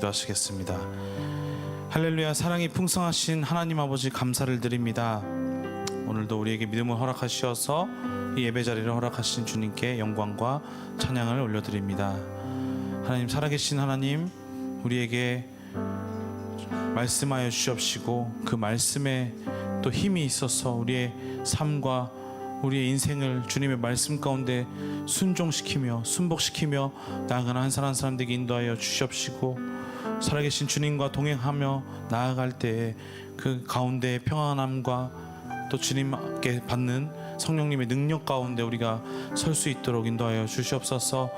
기도하시겠습니다. 할렐루야. 사랑이 풍성하신 하나님 아버지 감사를 드립니다. 오늘도 우리에게 믿음을 허락하시어서 이 예배 자리를 허락하신 주님께 영광과 찬양을 올려드립니다. 하나님, 살아계신 하나님, 우리에게 말씀하여 주시옵시고 그 말씀에 또 힘이 있어서 우리의 삶과 우리의 인생을 주님의 말씀 가운데 순종시키며 순복시키며 나아가는 한 사람 한 사람에게 인도하여 주시옵시고, 살아계신 주님과 동행하며 나아갈 때에 그 가운데 평안함과 또 주님께 받는 성령님의 능력 가운데 우리가 설 수 있도록 인도하여 주시옵소서.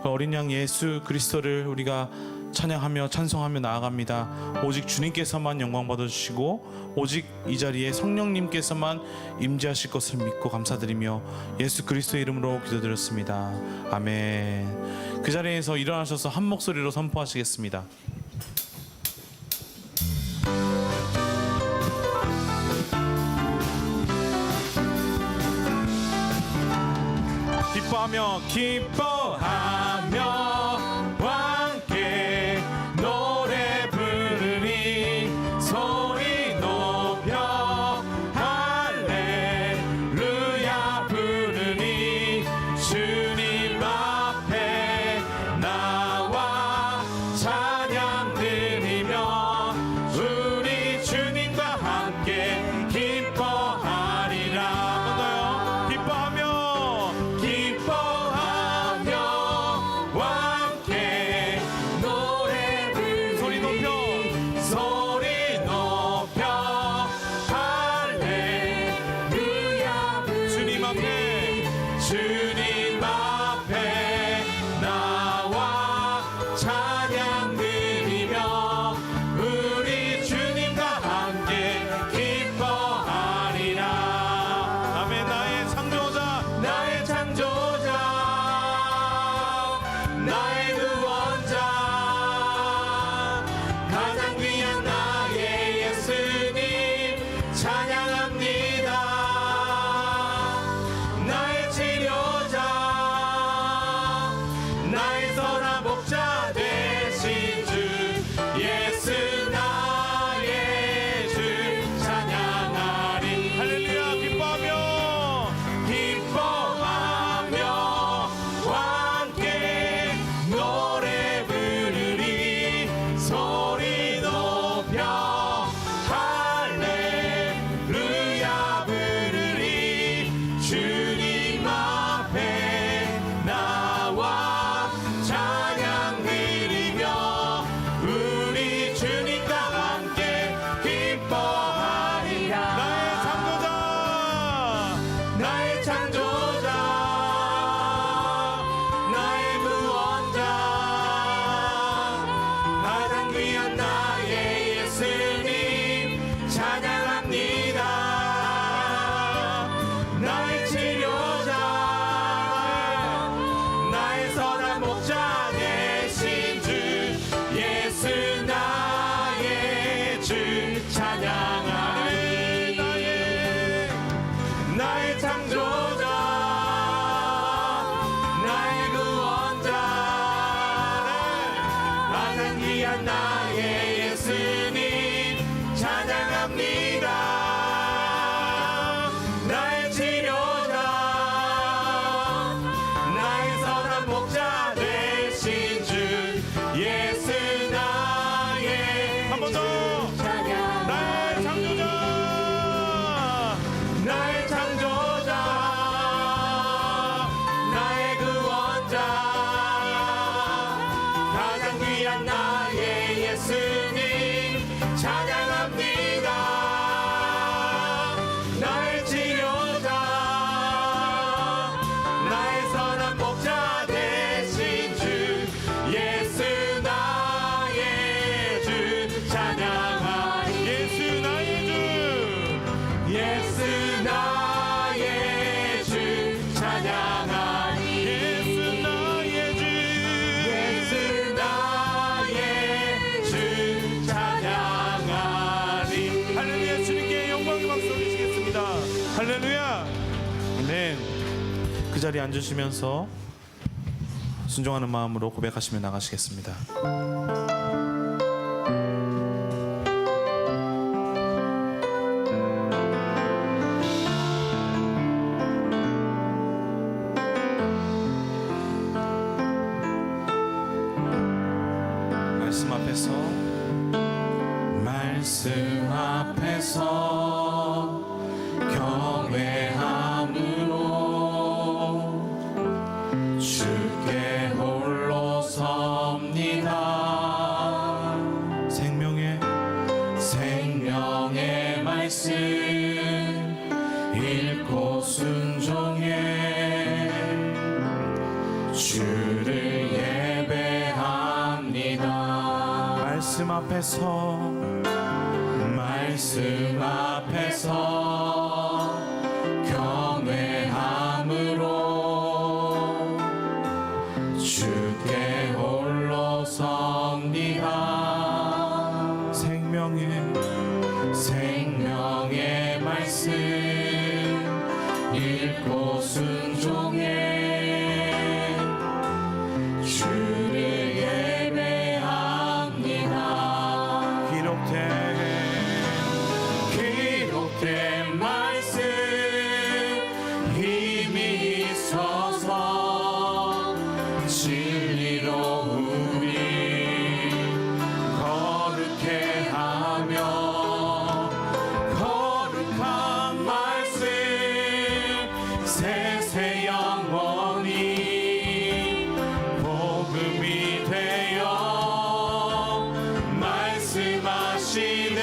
어린 양 예수 그리스도를 우리가 찬양하며 찬송하며 나아갑니다. 오직 주님께서만 영광 받아주시고 오직 이 자리에 성령님께서만 임재하실 것을 믿고 감사드리며 예수 그리스도의 이름으로 기도드렸습니다. 아멘. 그 자리에서 일어나셔서 한 목소리로 선포하시겠습니다. 기뻐하며 함께 노래 부르니 소리 높여 할렐루야 부르니 주님 앞에 나와 찬양 드리며 우리 주님과 함께 기뻐하리라. 한 번 더요. 기뻐하며 함께 노래 부르니 소리 높여 할렐루야 부르니 주님 앞에 나와 찬양 드리며 우리 주님과 함께 기뻐하리라. 아멘. 나의 창조자 나의 구원자 가장 귀한 나의 예수님 찬양합니다. 나의 치료자 나의 선한 목자 되신 주 예수 나의 주 찬양하리. 할렐루야. 기뻐하며 함께 노래 부르니 소리 높여 할렐루야 부르니 주님 앞에 나와 찬양 드리며 우리 주님과 함께 기뻐하리라. 나의 창조자 나의 구원자 가장 귀한 나의 예수님 찬양합니다. 나의 치료자 나의 선한 목자 되신 주 예수 나의 주 찬양하리. 나의 창조자 나의 구원자 가장 귀한 나의 예수님 찬양합니다. 나의 치료자 나의 선한 목자 되신 주 예수 나의 한 번 더 찬양. 나의 창조자 나의 구원자 가장 귀한 나의 예수님 찬양합니다. 나의 치료자 나의 선한 목자 되신 주 예수 나의 주 찬양하리. 예수 나의 주 찬양하리. 찬양하리. 할렐루야. 주님께 영광의 박수 올리시겠습니다. 할렐루야. 아멘. 그 자리에 앉으시면서 순종하는 마음으로 고백하시며 나가시겠습니다. 말씀 앞에서 경외함으로 주께 홀로 섭니다. 생명의 말씀 읽고 순종해 주를 예배합니다. 말씀 앞에서 경외함으로 주께 홀로 섭니다. 생명의 말씀 읽고 순종해 주를 예배합니다. 기록된 말씀 힘이 있어서 진리로 우리 거룩해 하며 거룩한 말씀 세세 영원히 복음이 되어 말씀하시네.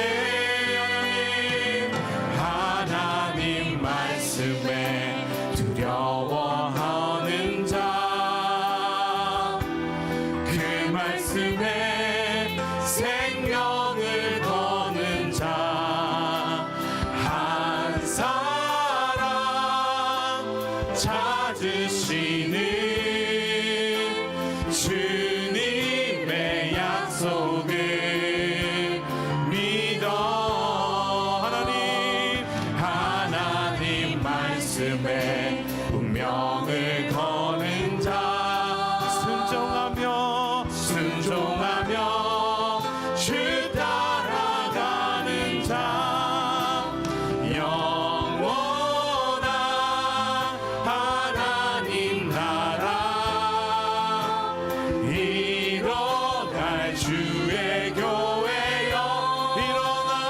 하나님 말씀에 두려워하는 자, 그 말씀에 생명을 거는 자 한 사람 찾으시는 주님의 약속을 믿어. 하나님 말씀에 운명을 거는 자, 순종하며 주 따라가는 자, 영원한 하나님 나라 이뤄갈 주의 교회여 일어나라.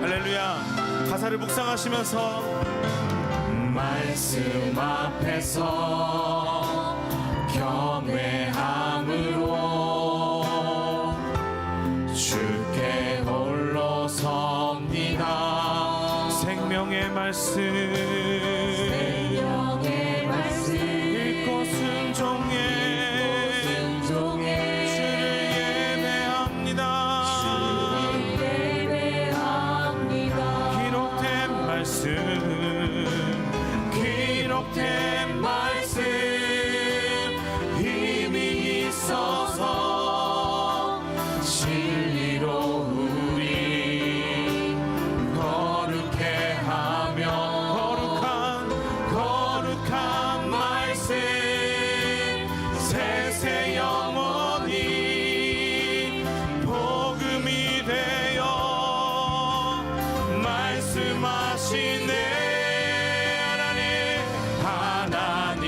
할렐루야. 가사를 묵상하시면서 말씀 앞에서 경외함으로 주께 홀로 섭니다. 생명의 말씀 읽고 순종해 주를 예배합니다. 기록된 말씀 힘이 있어서 진리로 우리 거룩해 하며 거룩한 말씀 세세 영원히 복음이 되어 말씀하시네. 하나님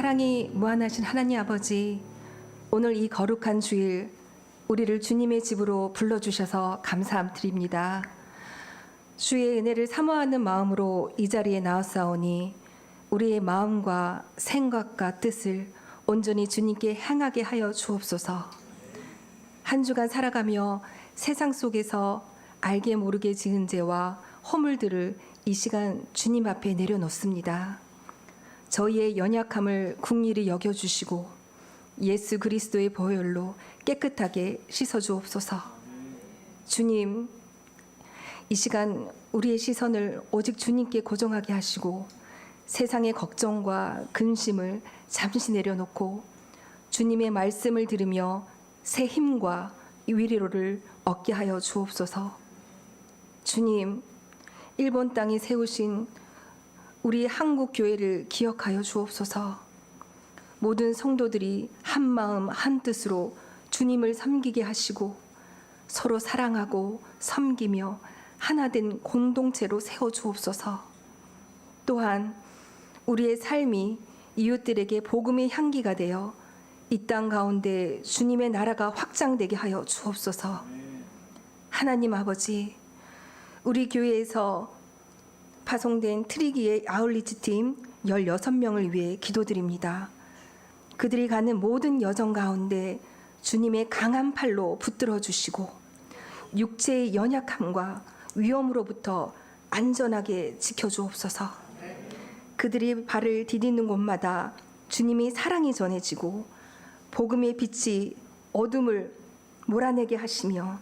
사랑이 무한하신 하나님 아버지, 오늘 이 거룩한 주일 우리를 주님의 집으로 불러주셔서 감사드립니다. 주의 은혜를 사모하는 마음으로 이 자리에 나왔사오니 우리의 마음과 생각과 뜻을 온전히 주님께 향하게 하여 주옵소서. 한 주간 살아가며 세상 속에서 알게 모르게 지은 죄와 허물들을 이 시간 주님 앞에 내려놓습니다. 저희의 연약함을 긍휼히 여겨주시고 예수 그리스도의 보혈로 깨끗하게 씻어주옵소서. 주님, 이 시간 우리의 시선을 오직 주님께 고정하게 하시고 세상의 걱정과 근심을 잠시 내려놓고 주님의 말씀을 들으며 새 힘과 위로를 얻게 하여 주옵소서. 주님, 일본 땅에 세우신 우리 한국 교회를 기억하여 주옵소서. 모든 성도들이 한 마음 한 뜻으로 주님을 섬기게 하시고 서로 사랑하고 섬기며 하나된 공동체로 세워 주옵소서. 또한 우리의 삶이 이웃들에게 복음의 향기가 되어 이 땅 가운데 주님의 나라가 확장되게 하여 주옵소서. 하나님 아버지, 우리 교회에서 파송된 트리기의 아울리치 팀 16명을 위해 기도드립니다. 그들이 가는 모든 여정 가운데 주님의 강한 팔로 붙들어 주시고 육체의 연약함과 위험으로부터 안전하게 지켜주옵소서. 그들이 발을 디디는 곳마다 주님의 사랑이 전해지고 복음의 빛이 어둠을 몰아내게 하시며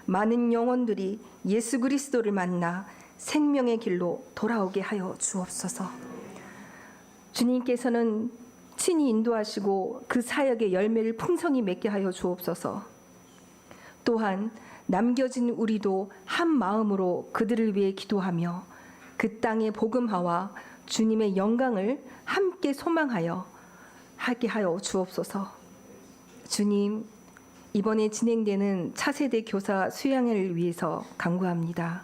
많은 영혼들이 예수 그리스도를 만나 생명의 길로 돌아오게 하여 주옵소서. 주님께서는 친히 인도하시고 그 사역의 열매를 풍성히 맺게 하여 주옵소서. 또한 남겨진 우리도 한 마음으로 그들을 위해 기도하며 그 땅의 복음화와 주님의 영광을 함께 소망하여 하게 하여 주옵소서. 주님, 이번에 진행되는 차세대 교사 수양을 위해서 간구합니다.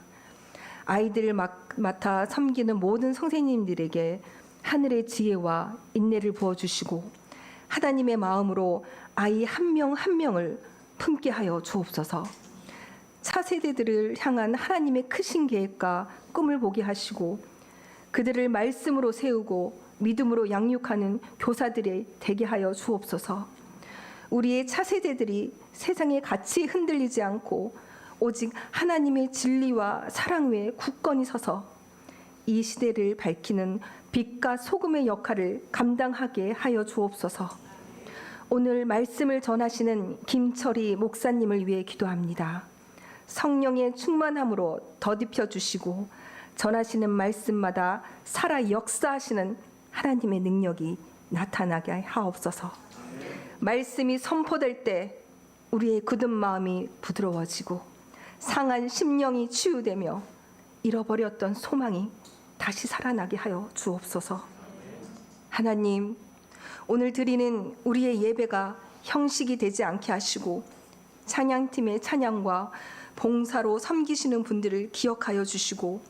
아이들을 맡아 섬기는 모든 선생님들에게 하늘의 지혜와 인내를 부어주시고 하나님의 마음으로 아이 한 명 한 명을 품게 하여 주옵소서. 차세대들을 향한 하나님의 크신 계획과 꿈을 보게 하시고 그들을 말씀으로 세우고 믿음으로 양육하는 교사들이 되게 하여 주옵소서. 우리의 차세대들이 세상의 가치에 흔들리지 않고 오직 하나님의 진리와 사랑 외에 굳건히 서서 이 시대를 밝히는 빛과 소금의 역할을 감당하게 하여 주옵소서. 오늘 말씀을 전하시는 김철희 목사님을 위해 기도합니다. 성령의 충만함으로 더딥혀 주시고 전하시는 말씀마다 살아 역사하시는 하나님의 능력이 나타나게 하옵소서. 말씀이 선포될 때 우리의 굳은 마음이 부드러워지고 상한 심령이 치유되며 잃어버렸던 소망이 다시 살아나게 하여 주옵소서. 하나님, 오늘 드리는 우리의 예배가 형식이 되지 않게 하시고 찬양팀의 찬양과 봉사로 섬기시는 분들을 기억하여 주시고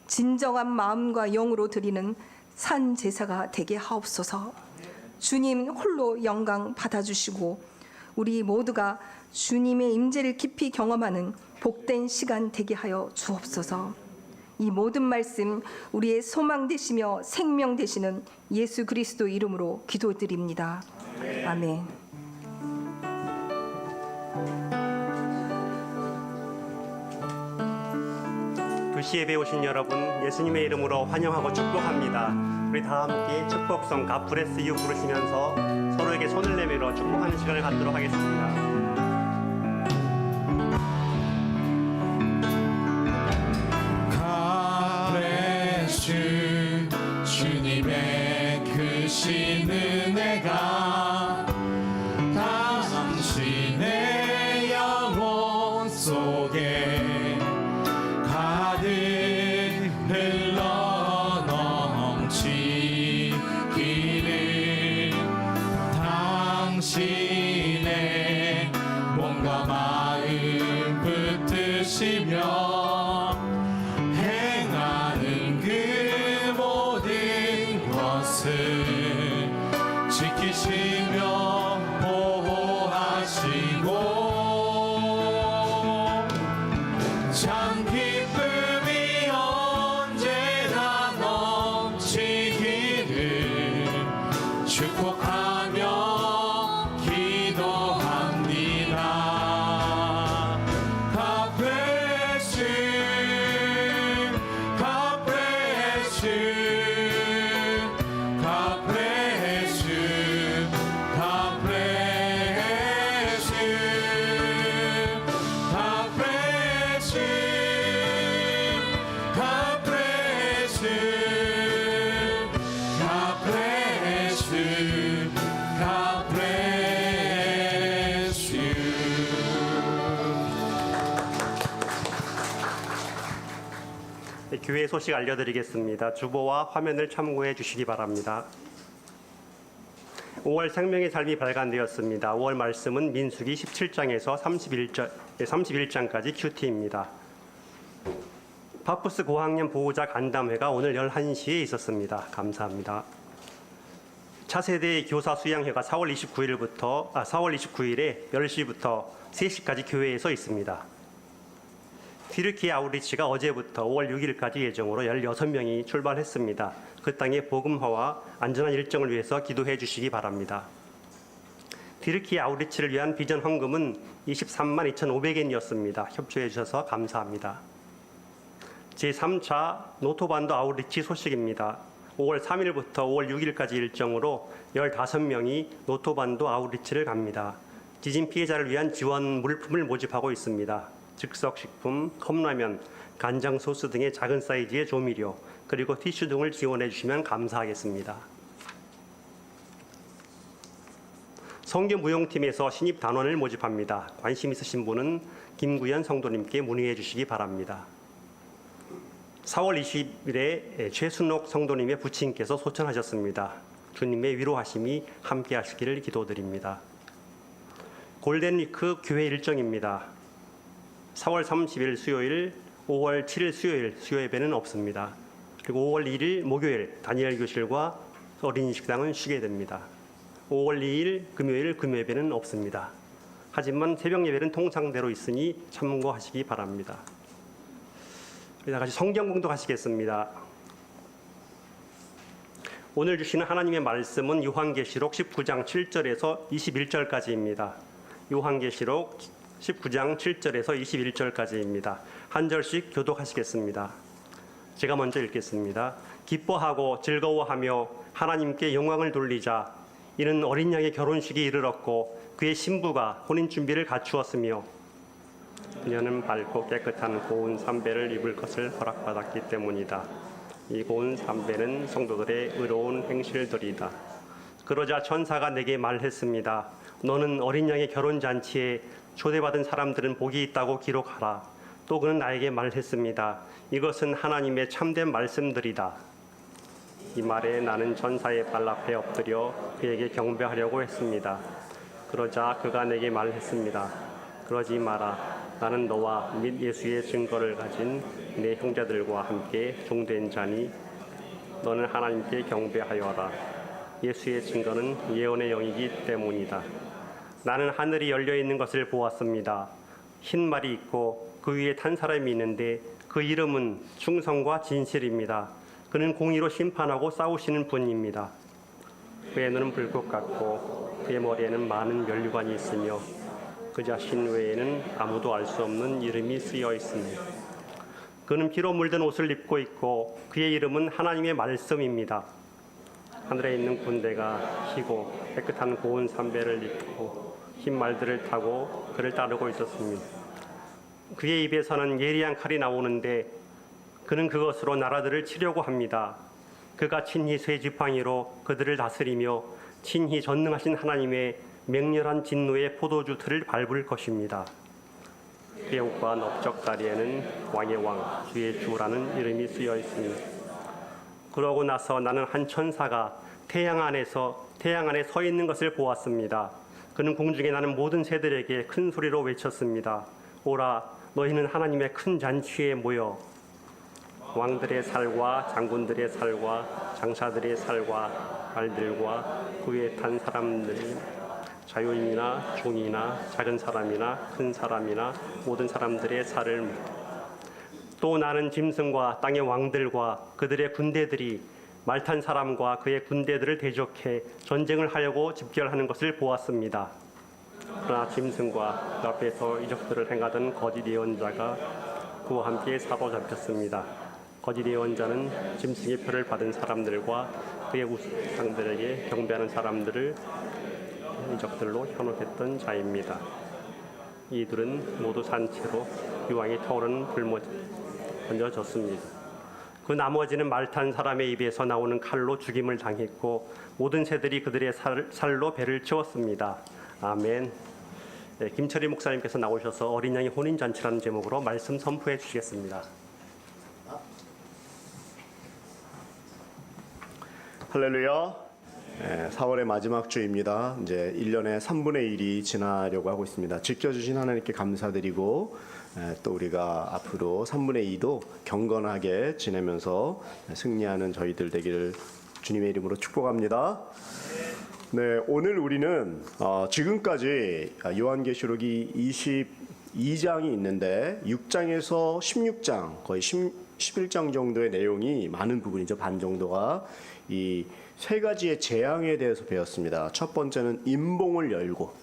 진정한 마음과 영으로 드리는 산 제사가 되게 하옵소서. 주님 홀로 영광 받아주시고 우리 모두가 주님의 임재를 깊이 경험하는 복된 시간 되게 하여 주옵소서. 이 모든 말씀 우리의 소망 되시며 생명 되시는 예수 그리스도 이름으로 기도드립니다. 아멘. 도시 예배에 오신 여러분, 예수님의 이름으로 환영하고 축복합니다. 우리 다 함께 축복성 God bless you 부르시면서 서로에게 손을 내밀어 축복하는 시간을 갖도록 하겠습니다. 주님의 크신 은혜가 당신의 영혼 속에 가득 흘러 넘치기를 당신의 몸과 마음 붙드시며 행하는 그 모든 것을 지키시며 보호하시고 참 기쁨이 언제나 넘치기를 축복하며 기도합니다. God bless you, God bless you, God bless you, God bless you, God bless you, God bless you, God bless you, God bless you. 네, 교회 소식 알려드리겠습니다. 주보와 화면을 참고해 주시기 바랍니다. 5월 생명의 삶이 발간되었습니다. 5월 말씀은 민수기 17장에서 31장까지 큐티입니다. 파푸스 고학년 보호자 간담회가 오늘 11시에 있었습니다. 감사합니다. 차세대 교사 수양회가 4월 29일에 10시부터 3시까지 교회에서 있습니다. 튀르키예 아우리치가 어제부터 5월 6일까지 예정으로 16명이 출발했습니다. 그 땅의 복음화와 안전한 일정을 위해서 기도해 주시기 바랍니다. 튀르키예 아우리치를 위한 비전 헌금은 23만 2,500엔이었습니다. 협조해 주셔서 감사합니다. 제3차 노토반도 아우리치 소식입니다. 5월 3일부터 5월 6일까지 일정으로 15명이 노토반도 아우리치를 갑니다. 지진 피해자를 위한 지원 물품을 모집하고 있습니다. 즉석식품, 컵라면, 간장 소스 등의 작은 사이즈의 조미료, 그리고 티슈 등을 지원해 주시면 감사하겠습니다. 성교 무용팀에서 신입 단원을 모집합니다. 관심 있으신 분은 김구현 성도님께 문의해 주시기 바랍니다. 4월 20일에 최순옥 성도님의 부친께서 소천하셨습니다. 주님의 위로하심이 함께 하시기를 기도드립니다. 골든위크 교회 일정입니다. 4월 30일 수요일, 5월 7일 수요일 수요 예배는 없습니다. 그리고 5월 1일 목요일 다니엘 교실과 어린이 식당은 쉬게 됩니다. 5월 2일 금요일 금요 예배는 없습니다. 하지만 새벽 예배는 통상대로 있으니 참고하시기 바랍니다. 다 같이 성경 공독하시겠습니다. 오늘 주시는 하나님의 말씀은 요한계시록 19장 7절에서 21절까지입니다. 요한계시록 19장 7절에서 21절까지입니다. 한 절씩 교독하시겠습니다. 제가 먼저 읽겠습니다. 기뻐하고 즐거워하며 하나님께 영광을 돌리자. 이는 어린 양의 결혼식이 이르렀고 그의 신부가 혼인 준비를 갖추었으며 그녀는 밝고 깨끗한 고운 삼배를 입을 것을 허락받았기 때문이다. 이 고운 삼배는 성도들의 의로운 행실들이다. 그러자 천사가 내게 말했습니다. 너는 어린 양의 결혼잔치에 초대받은 사람들은 복이 있다고 기록하라. 또 그는 나에게 말했습니다. 이것은 하나님의 참된 말씀들이다. 이 말에 나는 천사의 발 앞에 엎드려 그에게 경배하려고 했습니다. 그러자 그가 내게 말했습니다. 그러지 마라. 나는 너와 및 예수의 증거를 가진 내 형제들과 함께 종된 자니 너는 하나님께 경배하여라. 예수의 증거는 예언의 영이기 때문이다. 나는 하늘이 열려 있는 것을 보았습니다. 흰 말이 있고 그 위에 탄 사람이 있는데 그 이름은 충성과 진실입니다. 그는 공의로 심판하고 싸우시는 분입니다. 그의 눈은 불꽃 같고 그의 머리에는 많은 면류관이 있으며 그 자신 외에는 아무도 알 수 없는 이름이 쓰여 있습니다. 그는 피로 물든 옷을 입고 있고 그의 이름은 하나님의 말씀입니다. 하늘에 있는 군대가 희고 깨끗한 고운 삼배를 입고 흰 말들을 타고 그를 따르고 있었습니다. 그의 입에서는 예리한 칼이 나오는데 그는 그것으로 나라들을 치려고 합니다. 그가 친히 쇠 지팡이로 그들을 다스리며 친히 전능하신 하나님의 맹렬한 진노의 포도주 틀을 밟을 것입니다. 그의 옷과 넓적다리에는 왕의 왕, 주의 주라는 이름이 쓰여 있습니다. 그러고 나서 나는 한 천사가 태양 안에 서 있는 것을 보았습니다. 그는 공중에 나는 모든 새들에게 큰 소리로 외쳤습니다. 오라, 너희는 하나님의 큰 잔치에 모여 왕들의 살과 장군들의 살과 장사들의 살과 말들과 그 위에 탄 사람들, 자유인이나 종이나 작은 사람이나 큰 사람이나 모든 사람들의 살을 또 나는 짐승과 땅의 왕들과 그들의 군대들이 말 탄 사람과 그의 군대들을 대적해 전쟁을 하려고 집결하는 것을 보았습니다. 그러나 짐승과 그 앞에서 이적들을 행하던 거짓 예언자가 그와 함께 사로잡혔습니다. 거짓 예언자는 짐승의 표를 받은 사람들과 그의 우상들에게 경배하는 사람들을 이적들로 현혹했던 자입니다. 이들은 모두 산채로 유황이 타오르는 불못 던져졌습니다. 그 나머지는 말 탄 사람의 입에서 나오는 칼로 죽임을 당했고 모든 새들이 그들의 살로 배를 채웠습니다. 아멘. 네, 김철희 목사님께서 나오셔서 어린 양의 혼인 잔치라는 제목으로 말씀 선포해 주시겠습니다. 할렐루야. 4월의 마지막 주입니다. 이제 1년의 3분의 1이 지나려고 하고 있습니다. 지켜주신 하나님께 감사드리고 또 우리가 앞으로 3분의 2도 경건하게 지내면서 승리하는 저희들 되기를 주님의 이름으로 축복합니다. 네, 오늘 우리는 지금까지 요한계시록이 22장이 있는데 6장에서 16장 거의 11장 정도의 내용이 많은 부분이죠. 반 정도가 이 세 가지의 재앙에 대해서 배웠습니다. 첫 번째는 임봉을 열고,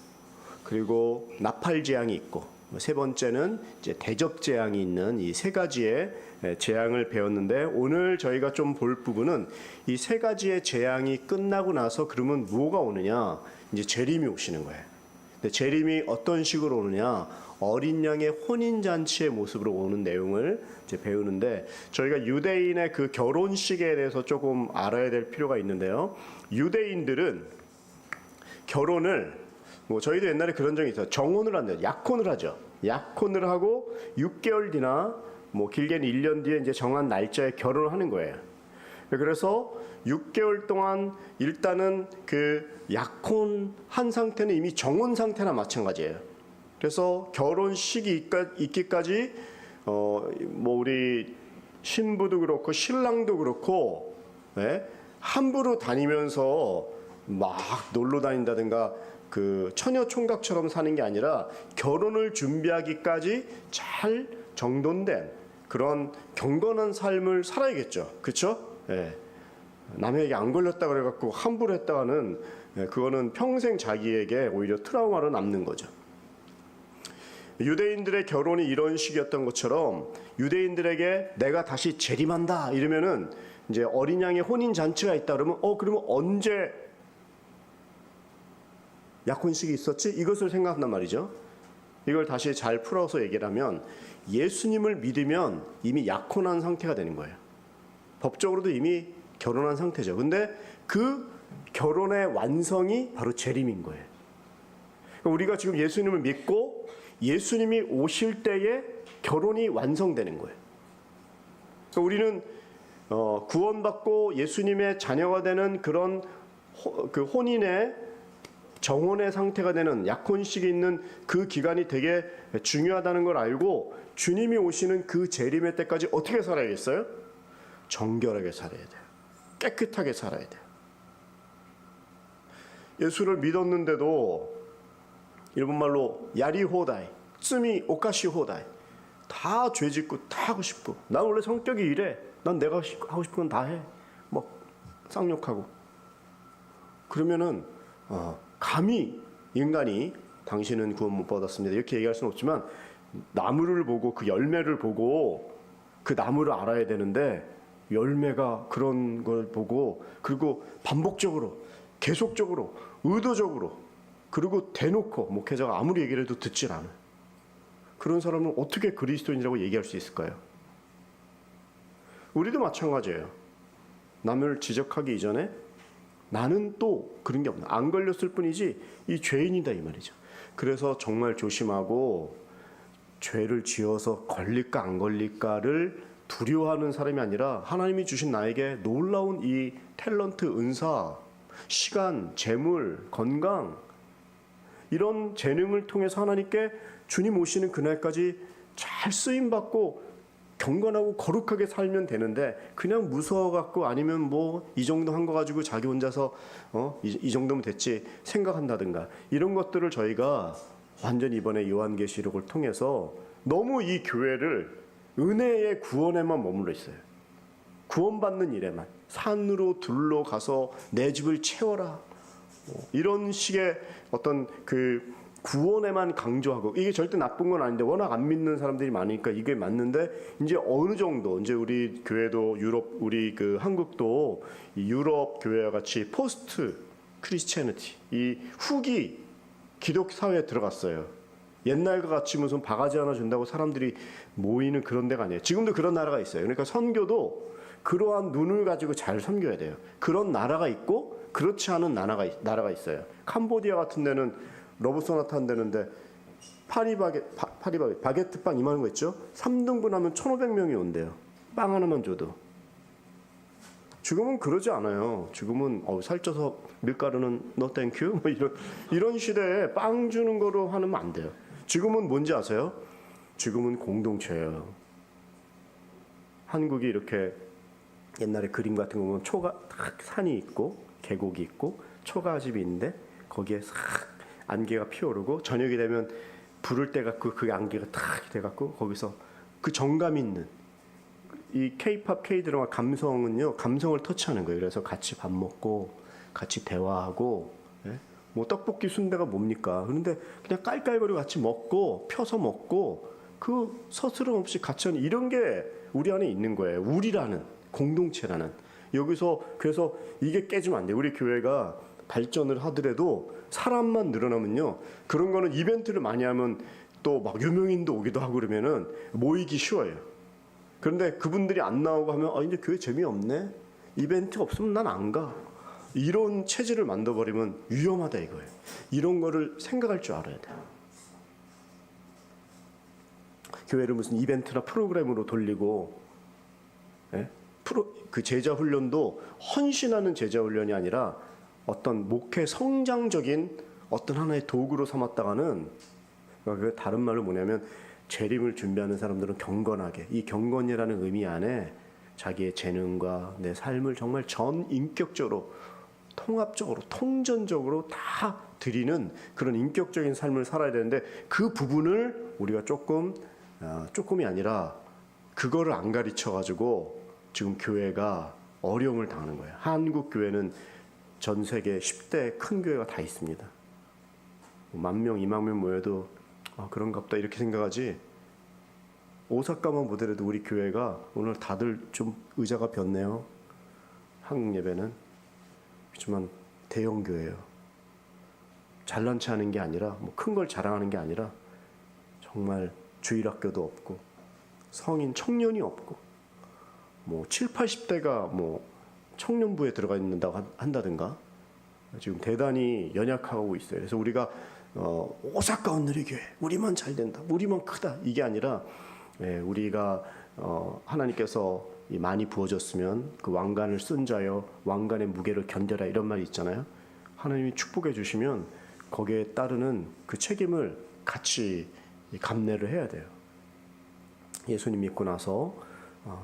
그리고 나팔 재앙이 있고, 세 번째는 이제 대적 재앙이 있는 이 세 가지의 재앙을 배웠는데, 오늘 저희가 좀 볼 부분은 이 세 가지의 재앙이 끝나고 나서 그러면 뭐가 오느냐? 이제 재림이 오시는 거예요. 근데 재림이 어떤 식으로 오느냐? 어린 양의 혼인 잔치의 모습으로 오는 내용을 이제 배우는데, 저희가 유대인의 그 결혼식에 대해서 조금 알아야 될 필요가 있는데요. 유대인들은 결혼을 저희도 옛날에 그런 적이 있어요. 정혼을 한대요. 약혼을 하죠. 약혼을 하고 6개월 뒤나 길게는 1년 뒤에 이제 정한 날짜에 결혼을 하는 거예요. 그래서 6개월 동안 일단은 그 약혼한 상태는 이미 정혼 상태나 마찬가지예요. 그래서 결혼식이 있기까지 우리 신부도 그렇고 신랑도 그렇고 함부로 다니면서 막 놀러 다닌다든가 그 처녀 총각처럼 사는 게 아니라 결혼을 준비하기까지 잘 정돈된 그런 경건한 삶을 살아야겠죠. 그렇죠? 남에게 안 걸렸다 그래갖고 함부로 했다가는 그거는 평생 자기에게 오히려 트라우마로 남는 거죠. 유대인들의 결혼이 이런 식이었던 것처럼 유대인들에게 내가 다시 재림한다 이러면은 이제 어린 양의 혼인 잔치가 있다 그러면 그러면 언제 약혼식이 있었지? 이것을 생각한단 말이죠. 이걸 다시 잘 풀어서 얘기를 하면 예수님을 믿으면 이미 약혼한 상태가 되는 거예요. 법적으로도 이미 결혼한 상태죠. 근데 그 결혼의 완성이 바로 재림인 거예요. 그러니까 우리가 지금 예수님을 믿고 예수님이 오실 때에 결혼이 완성되는 거예요. 그러니까 우리는 구원받고 예수님의 자녀가 되는 그런 그 혼인의 정혼의 상태가 되는 약혼식이 있는 그 기간이 되게 중요하다는 걸 알고 주님이 오시는 그 재림의 때까지 어떻게 살아야겠어요? 정결하게 살아야 돼요. 깨끗하게 살아야 돼요. 예수를 믿었는데도 일본말로 야리호다이, 쯔미 오카시호다이, 다 죄짓고 다 하고 싶고, 난 원래 성격이 이래, 난 내가 하고 싶은 건 다 해, 쌍욕하고 그러면은 감히 인간이 당신은 구원 못 받았습니다 이렇게 얘기할 수는 없지만 나무를 보고 그 열매를 보고 그 나무를 알아야 되는데 열매가 그런 걸 보고 그리고 반복적으로 계속적으로 의도적으로 그리고 대놓고 목회자가 아무리 얘기를 해도 듣질 않아요. 그런 사람은 어떻게 그리스도인이라고 얘기할 수 있을까요? 우리도 마찬가지예요. 남을 지적하기 이전에 나는 또 그런 게 없나. 안 걸렸을 뿐이지 이 죄인이다 이 말이죠. 그래서 정말 조심하고 죄를 지어서 걸릴까 안 걸릴까를 두려워하는 사람이 아니라 하나님이 주신 나에게 놀라운 이 탤런트, 은사, 시간, 재물, 건강 이런 재능을 통해서 하나님께 주님 오시는 그날까지 잘 쓰임받고 경건하고 거룩하게 살면 되는데 그냥 무서워갖고 아니면 뭐 이 정도 한 거 가지고 자기 혼자서 이 정도면 됐지 생각한다든가 이런 것들을 저희가 완전히 이번에 요한계시록을 통해서 너무 이 교회를 은혜의 구원에만 머물러 있어요. 구원받는 일에만 산으로 들로 가서 내 집을 채워라 이런 식의 어떤 그 구원에만 강조하고 이게 절대 나쁜 건 아닌데 워낙 안 믿는 사람들이 많으니까 이게 맞는데 이제 어느 정도 이제 우리 교회도 유럽 우리 그 한국도 이 유럽 교회와 같이 포스트 크리스티애니티 이 후기 기독 사회에 들어갔어요. 옛날과 같이 무슨 바가지 하나 준다고 사람들이 모이는 그런 데가 아니에요. 지금도 그런 나라가 있어요. 그러니까 선교도 그러한 눈을 가지고 잘 선교해야 돼요. 그런 나라가 있고 그렇지 않은 나라가 있어요. 캄보디아 같은 데는 러브 소나타 한다는데 바게트 빵 이만한 거 있죠? 3등분 하면 1,500명이 온대요. 빵 하나만 줘도. 지금은 그러지 않아요. 지금은 살쪄서 밀가루는 no thank you 뭐 이런 시대에 빵 주는 거로 하면 안 돼요. 지금은 뭔지 아세요? 지금은 공동체예요. 한국이 이렇게 옛날에 그림 같은 거 보면 산이 있고 계곡이 있고 초가집이 있는데 거기에 싹 안개가 피어오르고 저녁이 되면 불을 때 갖고 그 안개가 탁 돼 갖고 거기서 그 정감 있는 이 K-팝, K-드라마 감성은요 감성을 터치하는 거예요. 그래서 같이 밥 먹고 같이 대화하고 뭐 떡볶이 순대가 뭡니까? 그런데 그냥 깔깔거리고 같이 먹고 펴서 먹고 그 서스럼 없이 같이 하는 이런 게 우리 안에 있는 거예요. 우리라는 공동체라는 여기서 그래서 이게 깨지면 안 돼요. 우리 교회가 발전을 하더라도 사람만 늘어나면요 그런 거는 이벤트를 많이 하면 또 막 유명인도 오기도 하고 그러면은 모이기 쉬워요. 그런데 그분들이 안 나오고 하면 이제 교회 재미없네 이벤트 없으면 난 안 가 이런 체질을 만들어버리면 위험하다 이거예요. 이런 거를 생각할 줄 알아야 돼요. 교회를 무슨 이벤트나 프로그램으로 돌리고 그 제자 훈련도 헌신하는 제자 훈련이 아니라 어떤 목회 성장적인 어떤 하나의 도구로 삼았다가는 그 다른 말로 뭐냐면 재림을 준비하는 사람들은 경건하게 이 경건이라는 의미 안에 자기의 재능과 내 삶을 정말 전 인격적으로 통합적으로 통전적으로 다 드리는 그런 인격적인 삶을 살아야 되는데 그 부분을 우리가 조금이 아니라 그거를 안 가르쳐 가지고 지금 교회가 어려움을 당하는 거예요. 한국 교회는 전 세계 10대 큰 교회가 다 있습니다. 10,000명, 20,000명 모여도 그런가 보다 이렇게 생각하지 오사카만 보더라도 우리 교회가 오늘 다들 좀 의자가 변네요. 한국 예배는 그렇지만 대형 교회예요. 잘난 체 하는 게 아니라 뭐 큰 걸 자랑하는 게 아니라 정말 주일학교도 없고 성인 청년이 없고 뭐 7, 80대가 뭐 청년부에 들어가 있는다고 한다든가 지금 대단히 연약하고 있어요. 그래서 우리가 오사카 온누리 교회 우리만 잘 된다 우리만 크다 이게 아니라 우리가 하나님께서 많이 부어줬으면 그 왕관을 쓴 자여 왕관의 무게를 견뎌라 이런 말이 있잖아요. 하나님이 축복해 주시면 거기에 따르는 그 책임을 같이 감내를 해야 돼요. 예수님 믿고 나서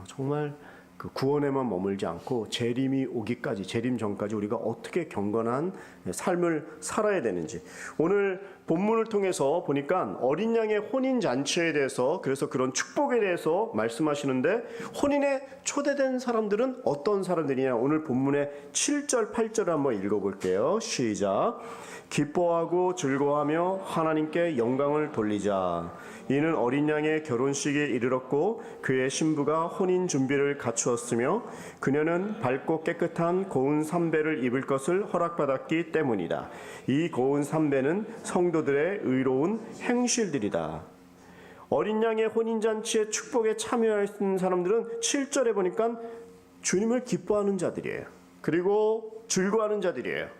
정말 그 구원에만 머물지 않고 재림이 오기까지 재림 전까지 우리가 어떻게 경건한 삶을 살아야 되는지 오늘 본문을 통해서 보니까 어린 양의 혼인 잔치에 대해서 그래서 그런 축복에 대해서 말씀하시는데 혼인에 초대된 사람들은 어떤 사람들이냐 오늘 본문의 7절 8절을 한번 읽어볼게요. 시작. 기뻐하고 즐거워하며 하나님께 영광을 돌리자. 이는 어린 양의 결혼식이 이르렀고 그의 신부가 혼인 준비를 갖추었으며 그녀는 밝고 깨끗한 고운 삼배를 입을 것을 허락받았기 때문이다. 이 고운 삼배는 성도들의 의로운 행실들이다. 어린 양의 혼인잔치의 축복에 참여하는 사람들은 7절에 보니까 주님을 기뻐하는 자들이에요. 그리고 즐거워하는 자들이에요.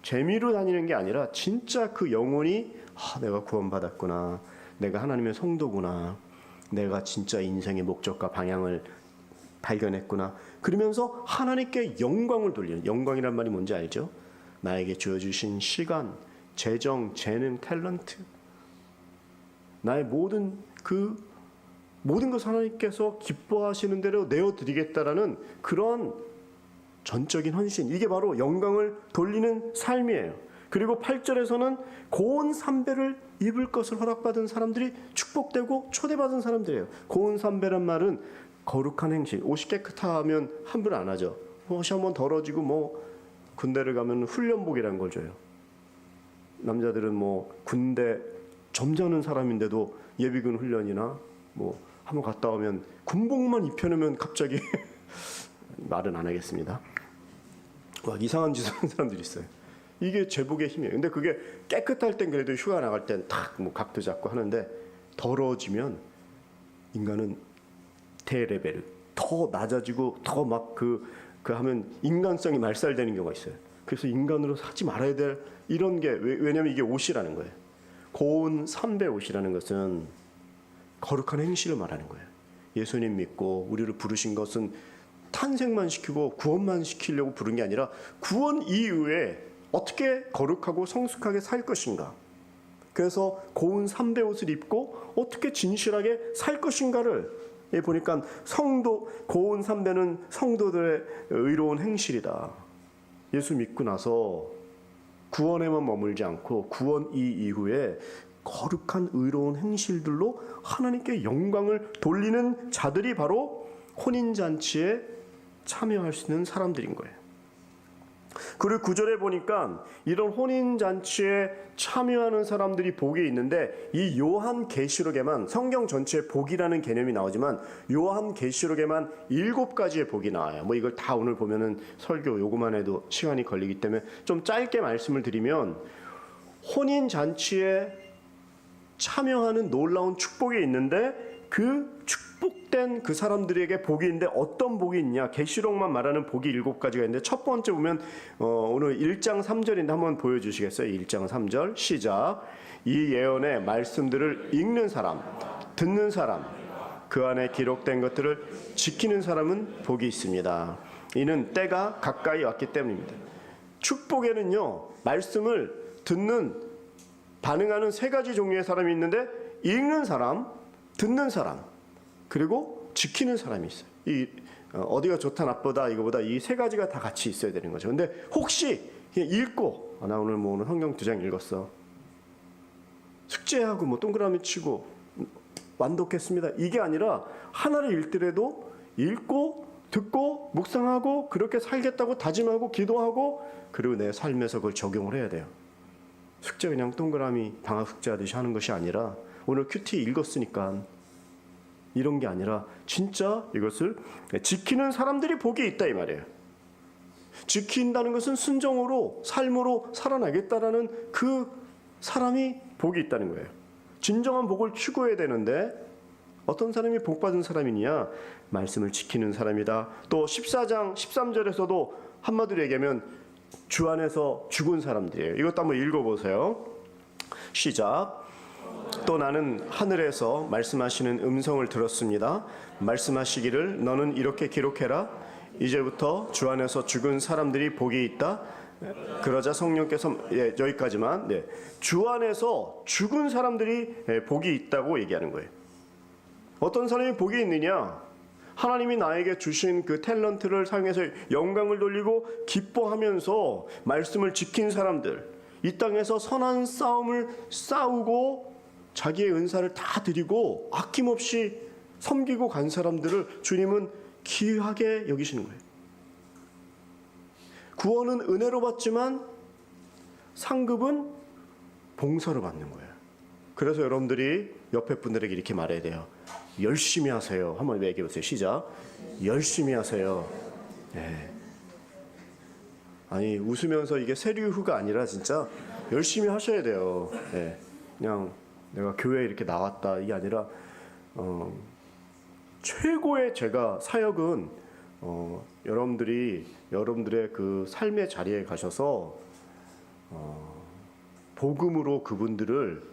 재미로 다니는 게 아니라 진짜 그 영혼이 내가 구원받았구나. 내가 하나님의 성도구나. 내가 진짜 인생의 목적과 방향을 발견했구나. 그러면서 하나님께 영광을 돌리는 영광이란 말이 뭔지 알죠? 나에게 주어주신 시간, 재정, 재능, 탤런트 나의 모든 모든 것을 하나님께서 기뻐하시는 대로 내어드리겠다라는 그런 전적인 헌신, 이게 바로 영광을 돌리는 삶이에요. 그리고 8절에서는 고운 삼배를 입을 것을 허락받은 사람들이 축복되고 초대받은 사람들이에요. 고운 삼배란 말은 거룩한 행실. 옷이 깨끗하면 함부로 안 하죠. 옷이 한번 더러지고 뭐 군대를 가면 훈련복이라는 걸 줘요. 남자들은 뭐 군대 점잖은 사람인데도 예비군 훈련이나 뭐 한번 갔다 오면 군복만 입혀놓으면 갑자기 말은 안 하겠습니다. 막 이상한 짓을 하는 사람들이 있어요. 이게 제복의 힘이에요. 근데 그게 깨끗할 땐 그래도 휴가 나갈 땐 탁 뭐 각도 잡고 하는데 더러워지면 인간은 대레벨 더 낮아지고 더 막 그 하면 인간성이 말살되는 경우가 있어요. 그래서 인간으로 하지 말아야 될 이런 게 왜냐면 이게 옷이라는 거예요. 고운 삼배 옷이라는 것은 거룩한 행실을 말하는 거예요. 예수님 믿고 우리를 부르신 것은 탄생만 시키고 구원만 시키려고 부른 게 아니라 구원 이후에 어떻게 거룩하고 성숙하게 살 것인가. 그래서 고운 삼배 옷을 입고 어떻게 진실하게 살 것인가를 보니까 고운 삼배는 성도들의 의로운 행실이다. 예수 믿고 나서 구원에만 머물지 않고 구원 이후에 거룩한 의로운 행실들로 하나님께 영광을 돌리는 자들이 바로 혼인잔치에 참여할 수 있는 사람들인 거예요. 그리고 9절에 보니까 이런 혼인잔치에 참여하는 사람들이 복이 있는데 이 요한계시록에만 성경 전체에 복이라는 개념이 나오지만 요한계시록에만 7가지의 복이 나와요. 뭐 이걸 다 오늘 보면은 설교 요거만 해도 시간이 걸리기 때문에 좀 짧게 말씀을 드리면 혼인잔치에 참여하는 놀라운 축복이 있는데 그 축복된 그 사람들에게 복이 있는데 어떤 복이 있냐. 계시록만 말하는 복이 7가지가 있는데 첫 번째 보면 오늘 1장 3절인데 한번 보여주시겠어요? 1장 3절 시작. 이 예언의 말씀들을 읽는 사람, 듣는 사람, 그 안에 기록된 것들을 지키는 사람은 복이 있습니다. 이는 때가 가까이 왔기 때문입니다. 축복에는요, 말씀을 반응하는 3가지 종류의 사람이 있는데 읽는 사람, 듣는 사람, 그리고 지키는 사람이 있어요. 어디가 좋다 나쁘다 이거보다 이 3가지가 다 같이 있어야 되는 거죠. 근데 혹시 그냥 읽고 나 오늘 오늘 성경 2장 읽었어. 숙제하고 뭐 동그라미 치고 완독했습니다. 이게 아니라 하나를 읽더라도 읽고 듣고 묵상하고 그렇게 살겠다고 다짐하고 기도하고 그리고 내 삶에서 그걸 적용을 해야 돼요. 숙제 그냥 동그라미 방학 숙제 하듯이 하는 것이 아니라 오늘 큐티 읽었으니까 이런 게 아니라 진짜 이것을 지키는 사람들이 복이 있다 이 말이에요. 지킨다는 것은 순종으로 삶으로 살아나겠다라는 그 사람이 복이 있다는 거예요. 진정한 복을 추구해야 되는데 어떤 사람이 복받은 사람이냐? 말씀을 지키는 사람이다. 또 14장 13절에서도 한마디로 얘기하면 주 안에서 죽은 사람들이에요. 이것도 한번 읽어보세요. 시작. 또 나는 하늘에서 말씀하시는 음성을 들었습니다. 말씀하시기를 너는 이렇게 기록해라. 이제부터 주 안에서 죽은 사람들이 복이 있다. 그러자 성령께서 여기까지만 주 안에서 죽은 사람들이 복이 있다고 얘기하는 거예요. 어떤 사람이 복이 있느냐? 하나님이 나에게 주신 그 탤런트를 사용해서 영광을 돌리고 기뻐하면서 말씀을 지킨 사람들, 이 땅에서 선한 싸움을 싸우고 자기의 은사를 다 드리고 아낌없이 섬기고 간 사람들을 주님은 귀하게 여기시는 거예요. 구원은 은혜로 받지만 상급은 봉사로 받는 거예요. 그래서 여러분들이 옆에 분들에게 이렇게 말해야 돼요. 열심히 하세요. 한번 얘기해 보세요. 시작. 열심히 하세요. 네. 아니 웃으면서 이게 세류후가 아니라 진짜 열심히 하셔야 돼요. 네. 그냥 내가 교회에 이렇게 나왔다 이게 아니라 최고의 제가 사역은 여러분들의 그 삶의 자리에 가셔서 복음으로 그분들을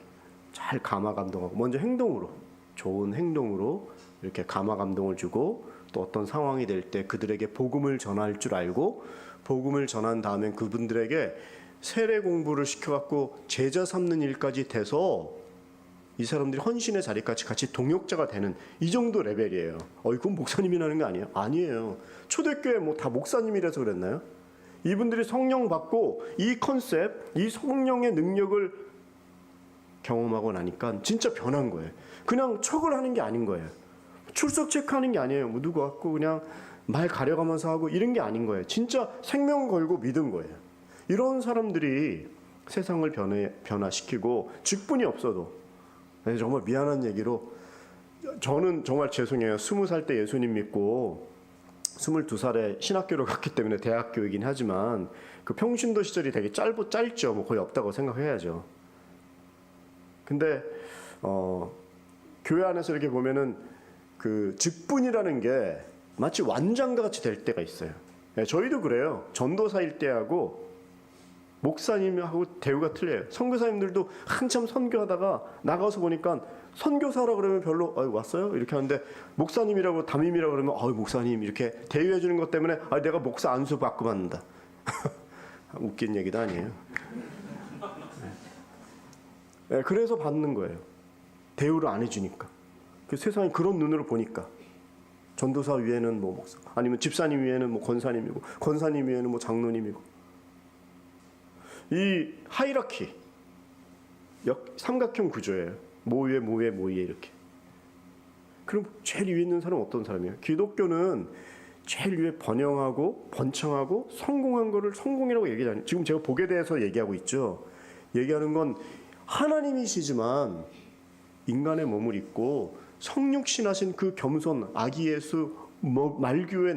잘 감화 감동하고 먼저 행동으로 좋은 행동으로 이렇게 감화 감동을 주고 또 어떤 상황이 될 때 그들에게 복음을 전할 줄 알고 복음을 전한 다음에 그분들에게 세례 공부를 시켜갖고 제자 삼는 일까지 돼서 이 사람들이 헌신의 자리까지 같이 동역자가 되는 이 정도 레벨이에요. 이건 목사님이라는 거 아니에요? 아니에요. 초대교회 뭐 다 목사님이라서 그랬나요? 이분들이 성령 받고 이 컨셉, 이 성령의 능력을 경험하고 나니까 진짜 변한 거예요. 그냥 척을 하는 게 아닌 거예요. 출석 체크하는 게 아니에요. 뭐 누구 왔고 그냥 말 가려가면서 하고 이런 게 아닌 거예요. 진짜 생명 걸고 믿은 거예요. 이런 사람들이 세상을 변화시키고 직분이 없어도, 정말 미안한 얘기로 저는 정말 죄송해요. 20살 때 예수님 믿고 22살에 신학교를 갔기 때문에 대학교이긴 하지만 그 평신도 시절이 되게 짧죠. 뭐 거의 없다고 생각해야죠. 근데 교회 안에서 이렇게 보면은 그 직분이라는 게 마치 완장과 같이 될 때가 있어요. 저희도 그래요. 전도사일 때하고 목사님하고 대우가 틀려요. 선교사님들도 한참 선교하다가 나가서 보니까 선교사라 그러면 별로 왔어요? 이렇게 하는데 목사님이라고 담임이라고 그러면 목사님 이렇게 대우해 주는 것 때문에 내가 목사 안수 받고 받는다. 웃긴 얘기도 아니에요. 네, 그래서 받는 거예요. 대우를 안 해주니까. 그 세상이 그런 눈으로 보니까 전도사 위에는 뭐 목사, 아니면 집사님 위에는 뭐 권사님이고, 권사님 위에는 뭐 장로님이고. 이 하이라키, 삼각형 구조예요. 모 위에 모 위에 모 위에 이렇게. 그럼 제일 위에 있는 사람은 어떤 사람이에요? 기독교는 제일 위에 번영하고 번창하고 성공한 거를 성공이라고 얘기하지 않아요. 지금 제가 복에 대해서 얘기하고 있죠. 얘기하는 건 하나님이시지만 인간의 몸을 입고 성육신하신 그 겸손, 아기 예수 말교에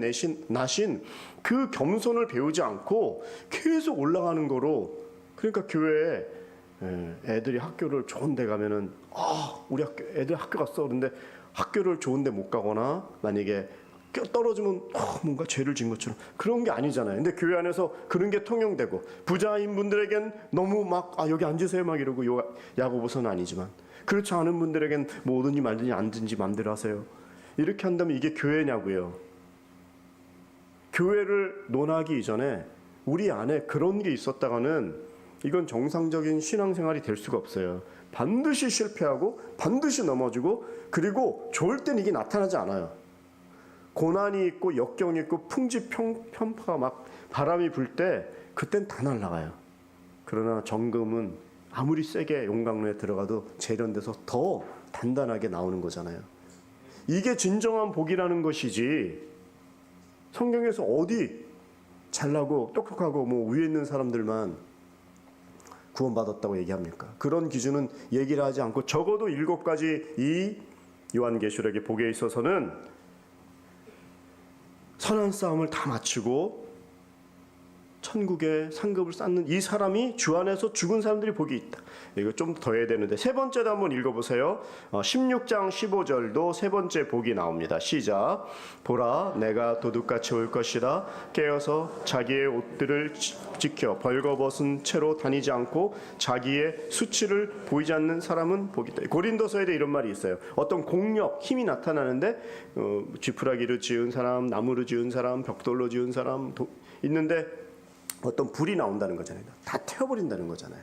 나신 그 겸손을 배우지 않고 계속 올라가는 거로. 그러니까 교회에 애들이 학교를 좋은 데 가면은 우리 애들 학교 갔어. 그런데 학교를 좋은 데 못 가거나 만약에 떨어지면 뭔가 죄를 진 것처럼 그런 게 아니잖아요. 근데 교회 안에서 그런 게 통용되고 부자인 분들에겐 너무 막 여기 앉으세요 막 이러고 야고보서는 아니지만, 그렇지 않은 분들에겐 뭐 오든지 말든지 앉든지 마음대로 하세요. 이렇게 한다면 이게 교회냐고요. 교회를 논하기 이전에 우리 안에 그런 게 있었다가는 이건 정상적인 신앙생활이 될 수가 없어요. 반드시 실패하고 반드시 넘어지고, 그리고 좋을 땐 이게 나타나지 않아요. 고난이 있고 역경이 있고 풍지 편파가 막 바람이 불 때 그땐 다 날아가요. 그러나 정금은 아무리 세게 용광로에 들어가도 재련돼서 더 단단하게 나오는 거잖아요. 이게 진정한 복이라는 것이지, 성경에서 어디 잘나고 똑똑하고 뭐 위에 있는 사람들만 구원받았다고 얘기합니까? 그런 기준은 얘기를 하지 않고 적어도 7가지 이 요한계시록의 복에 있어서는 선한 싸움을 다 마치고 천국의 상급을 쌓는 이 사람이 주 안에서 죽은 사람들이 복이 있다. 이거 좀 더 해야 되는데 세 번째도 한번 읽어보세요. 16장 15절도 세 번째 복이 나옵니다. 시작. 보라, 내가 도둑같이 올 것이라. 깨어서 자기의 옷들을 지켜 벌거벗은 채로 다니지 않고 자기의 수치를 보이지 않는 사람은 복이 있다. 고린도서에도 이런 말이 있어요. 어떤 공력, 힘이 나타나는데 지푸라기로 지은 사람, 나무로 지은 사람, 벽돌로 지은 사람 있는데 어떤 불이 나온다는 거잖아요. 다 태워버린다는 거잖아요.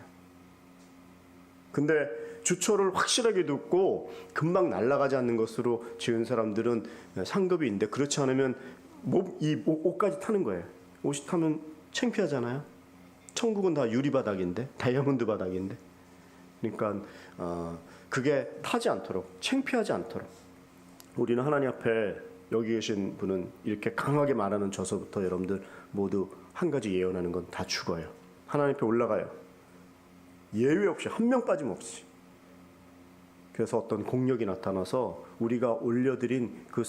근데 주초를 확실하게 듣고 금방 날아가지 않는 것으로 지은 사람들은 상급이 있는데, 그렇지 않으면 이 옷까지 타는 거예요. 옷이 타면 창피하잖아요. 천국은 다 유리바닥인데, 다이아몬드 바닥인데. 그러니까 그게 타지 않도록, 창피하지 않도록 우리는 하나님 앞에, 여기 계신 분은 이렇게 강하게 말하는 저서부터 여러분들 모두 한 가지 예언하는 건 다 죽어요. 하나님 앞에 올라가요. 예외 없이, 한 명 빠짐없이. 그래서 어떤 공력이 나타나서 우리가 올려드린 그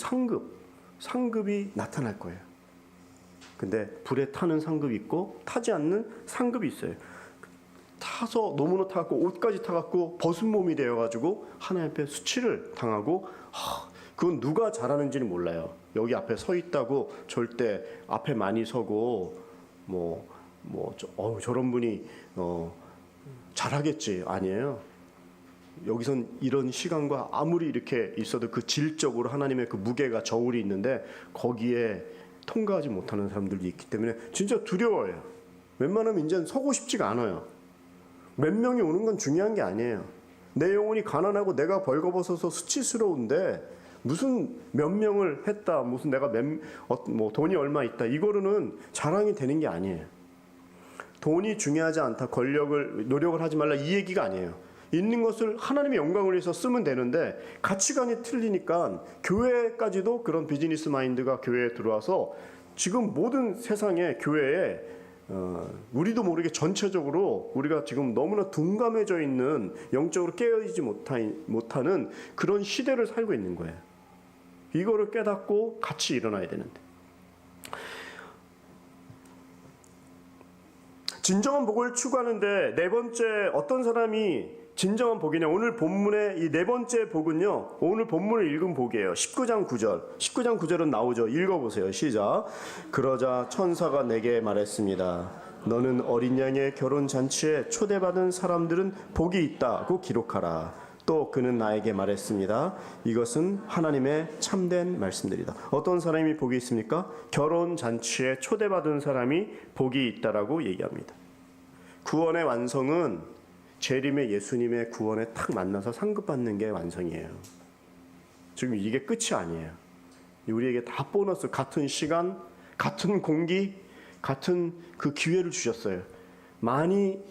상급이 나타날 거예요. 근데 불에 타는 상급이 있고 타지 않는 상급이 있어요. 타서 너무나 타갖고 옷까지 타갖고 벗은 몸이 되어가지고 하나님 앞에 수치를 당하고, 그건 누가 잘하는지는 몰라요. 여기 앞에 서 있다고 절대 앞에 많이 서고 저런 분이 잘하겠지, 아니에요. 여기선 이런 시간과 아무리 이렇게 있어도 그 질적으로 하나님의 그 무게가 저울이 있는데 거기에 통과하지 못하는 사람들도 있기 때문에 진짜 두려워요. 웬만하면 이제는 서고 싶지가 않아요. 몇 명이 오는 건 중요한 게 아니에요. 내 영혼이 가난하고 내가 벌거벗어서 수치스러운데 무슨 몇 명을 했다, 무슨 내가 뭐 돈이 얼마 있다, 이거로는 자랑이 되는 게 아니에요. 돈이 중요하지 않다, 노력을 하지 말라, 이 얘기가 아니에요. 있는 것을 하나님의 영광을 위해서 쓰면 되는데 가치관이 틀리니까 교회까지도 그런 비즈니스 마인드가 교회에 들어와서 지금 모든 세상의 교회에 우리도 모르게 전체적으로 우리가 지금 너무나 둔감해져 있는, 영적으로 깨어있지 못하는 그런 시대를 살고 있는 거예요. 이거를 깨닫고 같이 일어나야 되는데, 진정한 복을 추구하는데 네 번째 어떤 사람이 진정한 복이냐, 오늘 본문의 이 네 번째 복은요, 오늘 본문을 읽은 복이에요. 19장 9절은 나오죠. 읽어보세요. 시작. 그러자 천사가 내게 말했습니다. 너는 어린 양의 결혼잔치에 초대받은 사람들은 복이 있다고 기록하라. 또 그는 나에게 말했습니다. 이것은 하나님의 참된 말씀들이다. 어떤 사람이 복이 있습니까? 결혼잔치에 초대받은 사람이 복이 있다라고 얘기합니다. 구원의 완성은 재림의 예수님의 구원에 탁 만나서 상급받는 게 완성이에요. 지금 이게 끝이 아니에요. 우리에게 다 보너스, 같은 시간, 같은 공기, 같은 그 기회를 주셨어요. 많이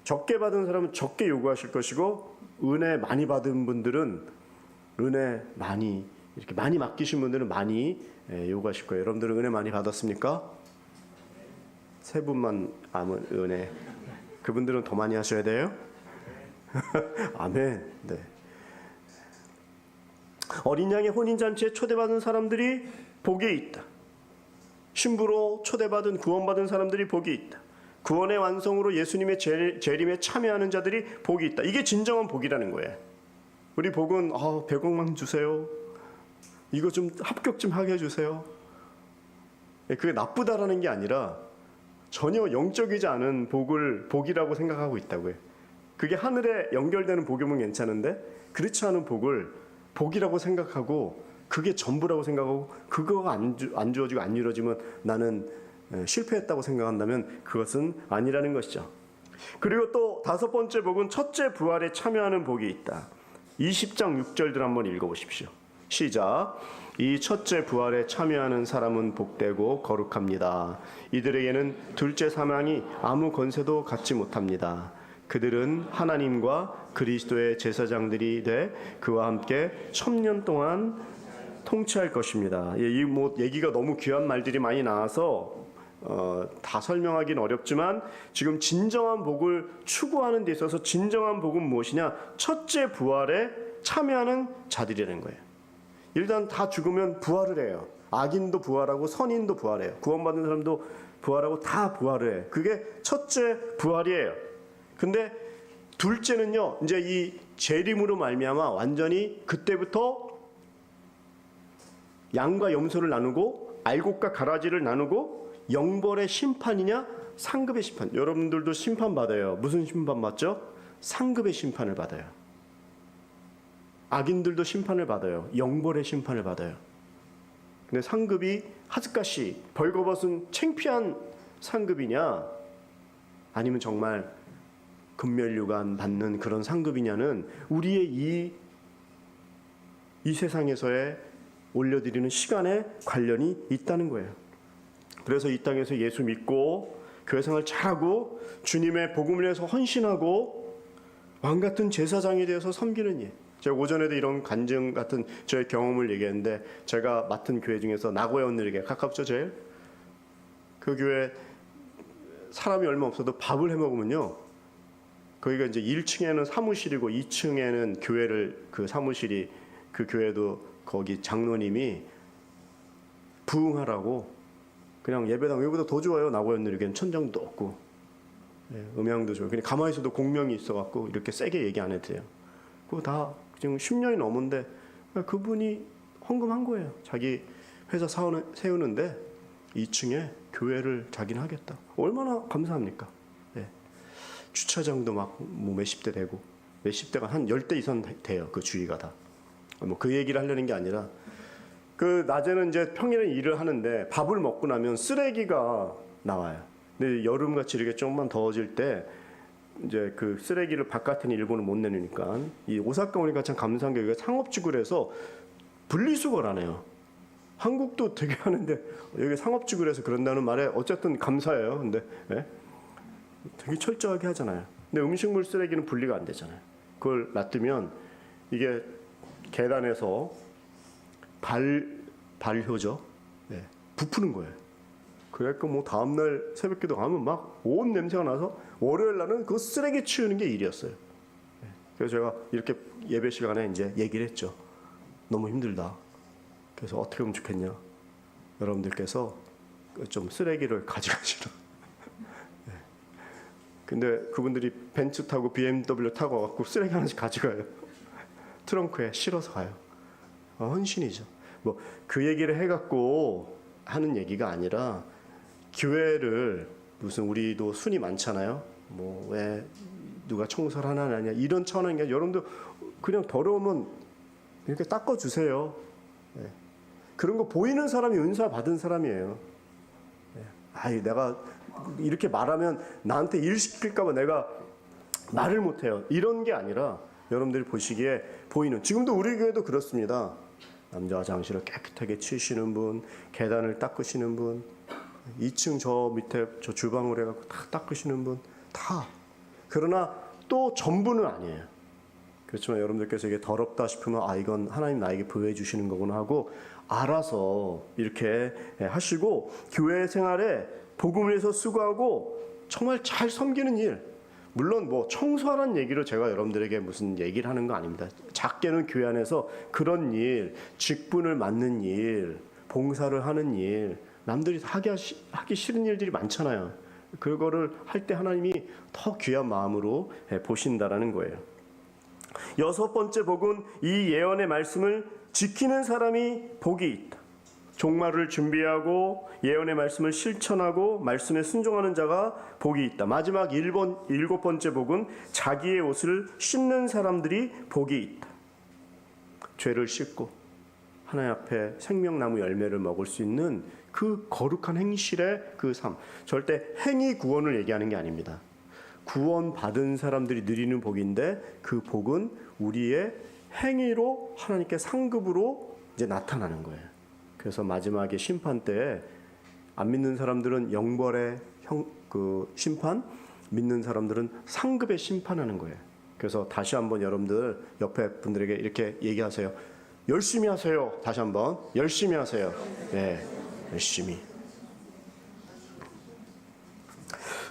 적게 받은 사람은 적게 요구하실 것이고, 은혜 많이 받은 분들은 은혜 많이, 이렇게 많이 맡기신 분들은 많이 요구하실 거예요. 여러분들은 은혜 많이 받았습니까? 세 분만 아멘 은혜. 그분들은 더 많이 하셔야 돼요. 아멘. 네. 어린 양의 혼인잔치에 초대받은 사람들이 복이 있다. 신부로 초대받은, 구원받은 사람들이 복이 있다. 구원의 완성으로 예수님의 재림에 참여하는 자들이 복이 있다. 이게 진정한 복이라는 거예요. 우리 복은 100억만 주세요. 이거 좀 합격 좀 하게 해주세요. 그게 나쁘다라는 게 아니라 전혀 영적이지 않은 복을 복이라고 생각하고 있다고요. 그게 하늘에 연결되는 복이면 괜찮은데 그렇지 않은 복을 복이라고 생각하고 그게 전부라고 생각하고 그거가 안 주어지고 안 이루어지면 나는 실패했다고 생각한다면 그것은 아니라는 것이죠. 그리고 또 다섯 번째 복은 첫째 부활에 참여하는 복이 있다. 20장 6절들 한번 읽어보십시오. 시작. 이 첫째 부활에 참여하는 사람은 복되고 거룩합니다. 이들에게는 둘째 사망이 아무 권세도 갖지 못합니다. 그들은 하나님과 그리스도의 제사장들이 돼 그와 함께 1000년 동안 통치할 것입니다. 이 얘기가 너무 귀한 말들이 많이 나와서 다 설명하기는 어렵지만 지금 진정한 복을 추구하는 데 있어서 진정한 복은 무엇이냐? 첫째 부활에 참여하는 자들이라는 거예요. 일단 다 죽으면 부활을 해요. 악인도 부활하고 선인도 부활해요. 구원받은 사람도 부활하고 다 부활을 해요. 그게 첫째 부활이에요. 근데 둘째는요, 이제 이 재림으로 말미암아 완전히 그때부터 양과 염소를 나누고 알곡과 가라지를 나누고 영벌의 심판이냐 상급의 심판. 여러분들도 심판 받아요. 무슨 심판 받죠? 상급의 심판을 받아요. 악인들도 심판을 받아요. 영벌의 심판을 받아요. 근데 상급이 하즈카시 벌거벗은 창피한 상급이냐 아니면 정말 금멸류관 받는 그런 상급이냐는 우리의 이 세상에서의 올려드리는 시간에 관련이 있다는 거예요. 그래서 이 땅에서 예수 믿고 교회생활 잘하고 주님의 복음을 위해서 헌신하고 왕같은 제사장이 되어서 섬기는 일. 제가 오전에도 이런 간증 같은 저의 경험을 얘기했는데 제가 맡은 교회 중에서 나고야 온누리교회 가깝죠 제일? 그 교회 사람이 얼마 없어도 밥을 해먹으면요 거기가 이제 1층에는 사무실이고 2층에는 교회를 그 사무실이 그 교회도 거기 장로님이 부흥하라고 그냥 예배당 여기보다 더 좋아요. 나고야 온누리교회는 천장도 없고 음향도 좋아요. 그냥 가만히 있어도 공명이 있어갖고 이렇게 세게 얘기 안 해도 돼요. 그거 다 지금 10년이 넘은데 그분이 헌금한 거예요. 자기 회사 세우는데 2층에 교회를 자기는 하겠다. 얼마나 감사합니까? 네. 주차장도 막 뭐 몇십 대 되고 몇십 대가 한 10대 이상 돼요. 그 주위가 다. 뭐 그 얘기를 하려는 게 아니라 그 낮에는 이제 평일에 일을 하는데 밥을 먹고 나면 쓰레기가 나와요. 근데 여름같이 이렇게 조금만 더워질 때 이제 그 쓰레기를 바깥에 일본은 못 내놓으니까 이 오사카 오니까 참 감사한 게 여기가 상업지구를 해서 분리수거를 안 해요. 한국도 되게 하는데 여기 상업지구를 해서 그런다는 말에 어쨌든 감사해요. 근데 예? 되게 철저하게 하잖아요. 근데 음식물 쓰레기는 분리가 안 되잖아요. 그걸 놔두면 이게 계단에서 발효죠. 예, 부푸는 거예요. 그러니까 뭐 다음날 새벽기도 가면 막 온 냄새가 나서 월요일 날은 그 쓰레기 치우는 게 일이었어요. 예, 그래서 제가 이렇게 예배 시간에 이제 얘기를 했죠. 너무 힘들다. 그래서 어떻게 하면 좋겠냐. 여러분들께서 좀 쓰레기를 가져가시라. 예. 근데 그분들이 벤츠 타고 BMW 타고 와갖고 쓰레기 하나씩 가져가요. 트렁크에 실어서 가요. 헌신이죠. 뭐 그 얘기를 해갖고 하는 얘기가 아니라 교회를 무슨 우리도 순이 많잖아요. 뭐 왜 누가 청소를 하나 하냐 이런 차원이 아니라 여러분들 그냥 더러우면 이렇게 닦아주세요. 예. 그런 거 보이는 사람이 은사 받은 사람이에요. 예. 아이 내가 이렇게 말하면 나한테 일 시킬까봐 내가 말을 못해요. 이런 게 아니라 여러분들이 보시기에 보이는 지금도 우리 교회도 그렇습니다. 남자 화장실을 깨끗하게 치우시는 분, 계단을 닦으시는 분, 2층 저 밑에 저 주방을 해갖고 다 닦으시는 분, 다. 그러나 또 전부는 아니에요. 그렇지만 여러분들께서 이게 더럽다 싶으면 아 이건 하나님 나에게 부여해 주시는 거구나 하고 알아서 이렇게 하시고 교회 생활에 복음을 위해서 수고하고 정말 잘 섬기는 일. 물론 뭐 청소하라는 얘기로 제가 여러분들에게 무슨 얘기를 하는 거 아닙니다. 작게는 교회 안에서 그런 일, 직분을 맡는 일, 봉사를 하는 일, 남들이 하기 싫은 일들이 많잖아요. 그거를 할 때 하나님이 더 귀한 마음으로 보신다라는 거예요. 6번째 복은 이 예언의 말씀을 지키는 사람이 복이 있다. 종말을 준비하고 예언의 말씀을 실천하고 말씀에 순종하는 자가 복이 있다. 마지막 7번째 복은 자기의 옷을 씻는 사람들이 복이 있다. 죄를 씻고 하나님 앞에 생명나무 열매를 먹을 수 있는 그 거룩한 행실의 그 삶. 절대 행위 구원을 얘기하는 게 아닙니다. 구원 받은 사람들이 누리는 복인데 그 복은 우리의 행위로 하나님께 상급으로 이제 나타나는 거예요. 그래서 마지막에 심판 때 안 믿는 사람들은 영벌의 심판, 믿는 사람들은 상급의 심판하는 거예요. 그래서 다시 한번 여러분들 옆에 분들에게 이렇게 얘기하세요. 열심히 하세요. 다시 한번 열심히 하세요. 네, 열심히.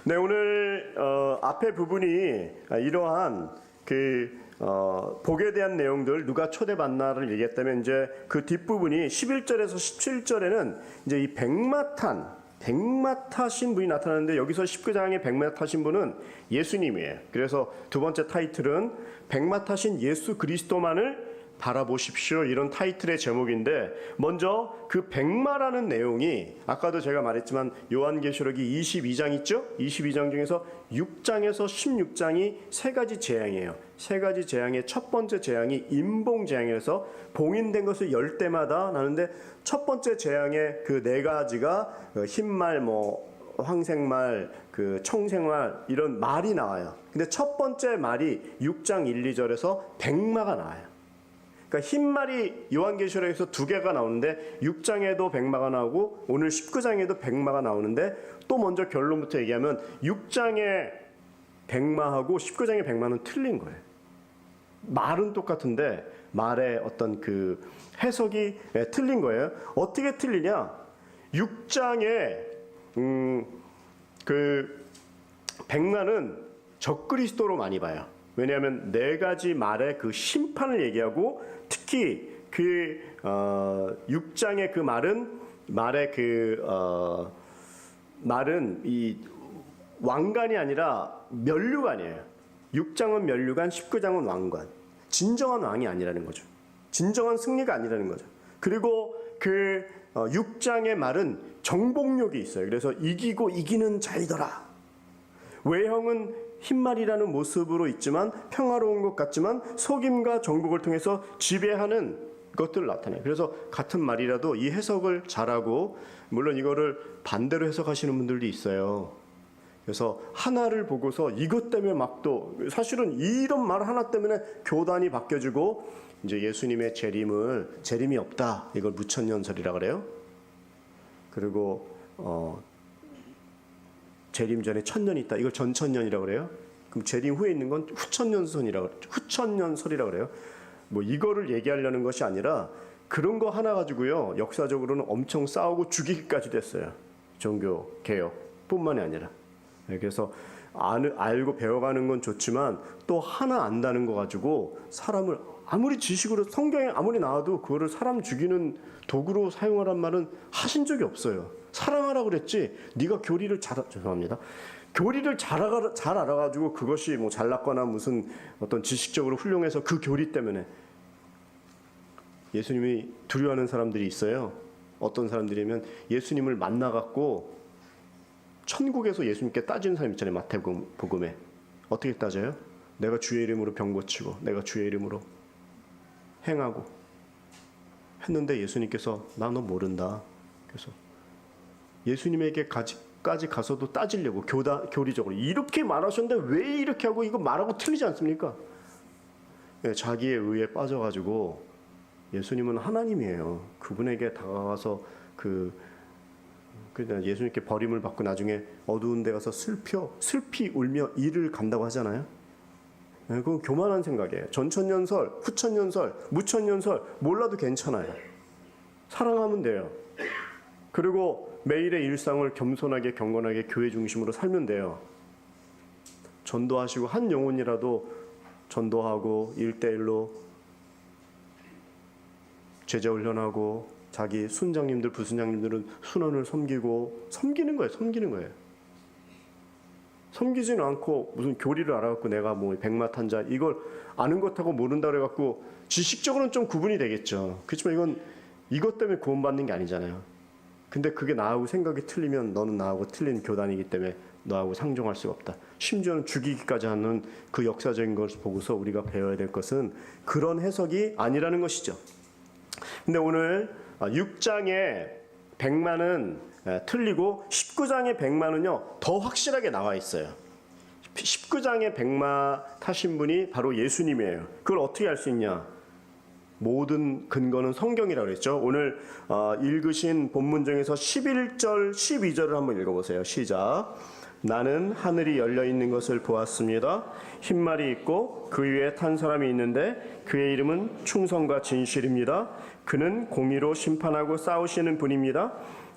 네, 오늘 앞에 부분이 이러한 복에 대한 내용들 누가 초대받나를 얘기했다면 이제 그 뒷부분이 11절에서 17절에는 이제 이 백마 타신 분이 나타나는데 여기서 19장에 백마 타신 분은 예수님이에요. 그래서 두 번째 타이틀은 백마 타신 예수 그리스도만을 바라보십시오. 이런 타이틀의 제목인데 먼저 그 백마라는 내용이 아까도 제가 말했지만 요한계시록이 22장 있죠? 22장 중에서 6장에서 16장이 세 가지 재앙이에요. 세 가지 재앙의 첫 번째 재앙이 임봉재앙에서 봉인된 것을 열 때마다 나는데 첫 번째 재앙의 그 네 가지가 흰말, 황색말, 청색말 이런 말이 나와요. 근데 첫 번째 말이 6장 1, 2절에서 백마가 나와요. 그러니까 흰말이 요한계시록에서 2개가 나오는데 6장에도 백마가 나오고 오늘 19장에도 백마가 나오는데 또 먼저 결론부터 얘기하면 6장의 백마하고 19장의 백마는 틀린 거예요. 말은 똑같은데 말의 어떤 그 해석이 틀린 거예요. 어떻게 틀리냐? 6장에 그 백마는 적그리스도로 많이 봐요. 왜냐하면 네 가지 말의 그 심판을 얘기하고 특히 그 6장의 그 말의 말은 이 왕관이 아니라 면류관이에요. 6장은 면류관, 19장은 왕관. 진정한 왕이 아니라는 거죠. 진정한 승리가 아니라는 거죠. 그리고 그 6장의 말은 정복력이 있어요. 그래서 이기고 이기는 자이더라. 외형은 흰말이라는 모습으로 있지만 평화로운 것 같지만 속임과 정복을 통해서 지배하는 것들을 나타내요. 그래서 같은 말이라도 이 해석을 잘하고 물론 이거를 반대로 해석하시는 분들도 있어요. 그래서 하나를 보고서 이것 때문에 막 또 사실은 이런 말 하나 때문에 교단이 바뀌어지고 이제 예수님의 재림이 없다. 이걸 무천년설이라 그래요. 그리고 재림 전에 천년이 있다. 이걸 전천년이라 그래요. 그럼 재림 후에 있는 건 후천년설이라 그래요. 뭐 이거를 얘기하려는 것이 아니라 그런 거 하나 가지고요. 역사적으로는 엄청 싸우고 죽이기까지 됐어요. 종교 개혁뿐만이 아니라. 그래서 알고 배워가는 건 좋지만 또 하나 안다는 거 가지고 사람을 아무리 지식으로 성경에 아무리 나와도 그거를 사람 죽이는 도구로 사용하란 말은 하신 적이 없어요. 사랑하라고 그랬지. 네가 교리를 교리를 잘 알아가지고 그것이 뭐 잘났거나 무슨 어떤 지식적으로 훌륭해서 그 교리 때문에 예수님이 두려워하는 사람들이 있어요. 어떤 사람들이면 예수님을 만나갖고 천국에서 예수님께 따지는 사람 있잖아요. 마태복음에 어떻게 따져요? 내가 주의 이름으로 병 고치고 내가 주의 이름으로 행하고 했는데 예수님께서 나 너 모른다. 그래서 예수님에게까지 가서도 따지려고 교리적으로 이렇게 말하셨는데 왜 이렇게 하고 이거 말하고 틀리지 않습니까? 자기의 의에 빠져가지고 예수님은 하나님이에요. 그분에게 다가가서 그냥 예수님께 버림을 받고 나중에 어두운 데 가서 슬피 울며 이를 간다고 하잖아요. 그건 교만한 생각이에요. 전천년설, 후천년설, 무천년설 몰라도 괜찮아요. 사랑하면 돼요. 그리고 매일의 일상을 겸손하게 경건하게 교회 중심으로 살면 돼요. 전도하시고 한 영혼이라도 전도하고 1대1로 제자 훈련하고 자기 순장님들 부순장님들은 순원을 섬기는 거예요. 섬기지는 않고 무슨 교리를 알아갖고 내가 뭐 백마탄자 이걸 아는 것하고 모른다 그래갖고 지식적으로는 좀 구분이 되겠죠. 그렇지만 이건 이것 때문에 구원받는 게 아니잖아요. 근데 그게 나하고 생각이 틀리면 너는 나하고 틀린 교단이기 때문에 너하고 상종할 수가 없다. 심지어는 죽이기까지 하는 그 역사적인 것을 보고서 우리가 배워야 될 것은 그런 해석이 아니라는 것이죠. 근데 오늘 6장의 100만은 틀리고 19장의 100만은요 더 확실하게 나와 있어요. 19장의 100마 타신 분이 바로 예수님이에요. 그걸 어떻게 알 수 있냐? 모든 근거는 성경이라고 그랬죠. 오늘 읽으신 본문 중에서 11절 12절을 한번 읽어보세요. 시작. 나는 하늘이 열려있는 것을 보았습니다. 흰말이 있고 그 위에 탄 사람이 있는데 그의 이름은 충성과 진실입니다. 그는 공의로 심판하고 싸우시는 분입니다.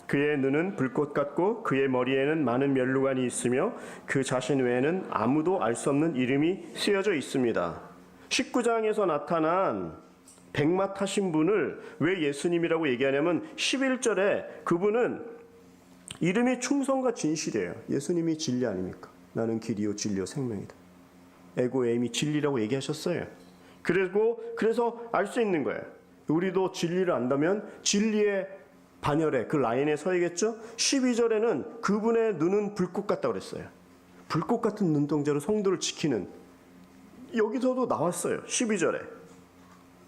그의 눈은 불꽃 같고 그의 머리에는 많은 면류관이 있으며 그 자신 외에는 아무도 알 수 없는 이름이 쓰여져 있습니다. 19장에서 나타난 백마 타신 분을 왜 예수님이라고 얘기하냐면 11절에 그분은 이름이 충성과 진실이에요. 예수님이 진리 아닙니까? 나는 길이요 진리요 생명이다. 에고에임이 진리라고 얘기하셨어요. 그래서 알 수 있는 거예요. 우리도 진리를 안다면 진리의 반열에 그 라인에 서야겠죠. 12절에는 그분의 눈은 불꽃 같다고 그랬어요. 불꽃 같은 눈동자로 성도를 지키는, 여기서도 나왔어요. 12절에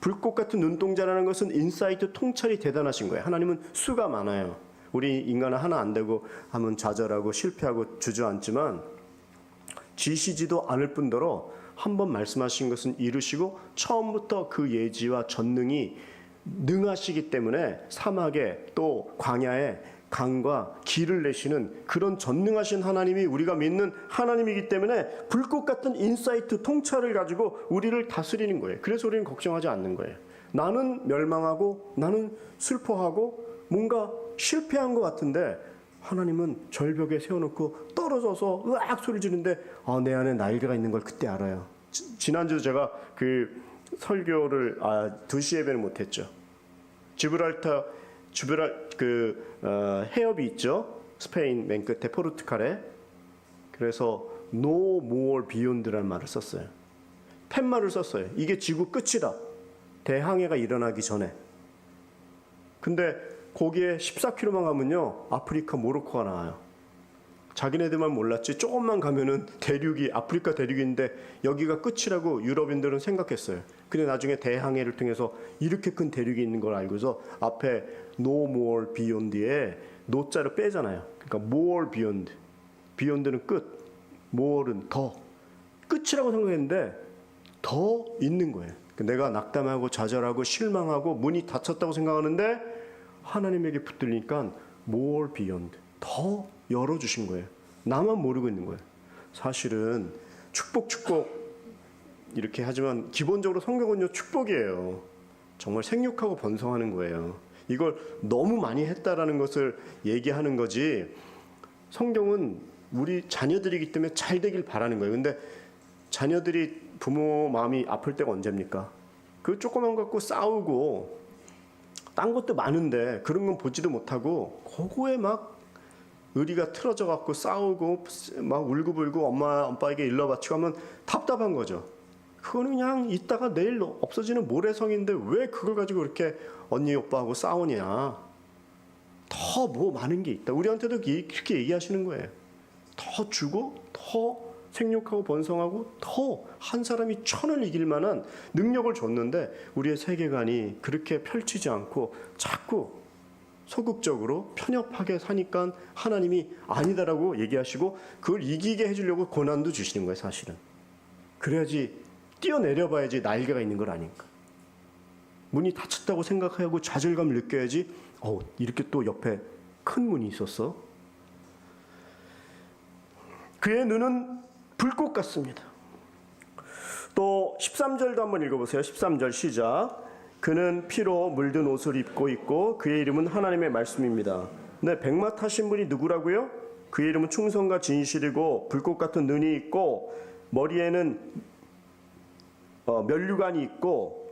불꽃 같은 눈동자라는 것은 인사이트 통찰이 대단하신 거예요. 하나님은 수가 많아요. 우리 인간은 하나 안 되고 하면 좌절하고 실패하고 주저앉지만 지시지도 않을 뿐더러 한번 말씀하신 것은 이루시고 처음부터 그 예지와 전능이 능하시기 때문에 사막에 또 광야에 강과 길을 내시는 그런 전능하신 하나님이 우리가 믿는 하나님이기 때문에 불꽃 같은 인사이트 통찰을 가지고 우리를 다스리는 거예요. 그래서 우리는 걱정하지 않는 거예요. 나는 멸망하고 나는 슬퍼하고 뭔가 실패한 것 같은데 하나님은 절벽에 세워놓고 떨어져서 으악 소리 지르는데 내 안에 날개가 있는 걸 그때 알아요. 지난주 제가 그 설교를 2시 예배는 못했죠. 해협이 있죠. 스페인 맨 끝에 포르투갈에. 그래서 No more beyond라는 말을 썼어요. 팻말을 썼어요. 이게 지구 끝이다. 대항해가 일어나기 전에. 근데 거기에 14km만 가면요 아프리카 모로코가 나와요. 자기네들만 몰랐지 조금만 가면은 대륙이 아프리카 대륙인데 여기가 끝이라고 유럽인들은 생각했어요. 근데 나중에 대항해를 통해서 이렇게 큰 대륙이 있는 걸 알고서 앞에 No more beyond에 노자를 빼잖아요. 그러니까 more beyond. 비욘드는 끝, more는 더. 끝이라고 생각했는데 더 있는 거예요. 내가 낙담하고 좌절하고 실망하고 문이 닫혔다고 생각하는데 하나님에게 붙들리니까 more beyond, 더 열어주신 거예요. 나만 모르고 있는 거예요. 사실은 축복 이렇게 하지만 기본적으로 성경은요 축복이에요. 정말 생육하고 번성하는 거예요. 이걸 너무 많이 했다라는 것을 얘기하는 거지, 성경은 우리 자녀들이기 때문에 잘 되길 바라는 거예요. 근데 자녀들이 부모 마음이 아플 때가 언제입니까? 그 조그만 거 갖고 싸우고 딴 것도 많은데 그런 건 보지도 못하고 그거에 막 의리가 틀어져 갖고 싸우고 막 울고불고 엄마 아빠에게 일러 바치고 하면 답답한 거죠. 그거는 그냥 있다가 내일 없어지는 모래성인데 왜 그걸 가지고 그렇게 언니 오빠하고 싸우냐. 더 뭐 많은 게 있다. 우리한테도 그렇게 얘기하시는 거예요. 더 주고 더 생육하고 번성하고 더 한 사람이 천을 이길 만한 능력을 줬는데 우리의 세계관이 그렇게 펼치지 않고 자꾸 소극적으로 편협하게 사니까 하나님이 아니다라고 얘기하시고 그걸 이기게 해주려고 고난도 주시는 거예요. 사실은 그래야지 뛰어내려 봐야지 날개가 있는 걸 아닌가. 문이 닫혔다고 생각하고 좌절감을 느껴야지 이렇게 또 옆에 큰 문이 있었어. 그의 눈은 불꽃 같습니다. 또 13절도 한번 읽어보세요. 13절 시작. 그는 피로 물든 옷을 입고 있고 그의 이름은 하나님의 말씀입니다. 네, 백마 타신 분이 누구라고요? 그의 이름은 충성과 진실이고 불꽃 같은 눈이 있고 머리에는 면류관이 있고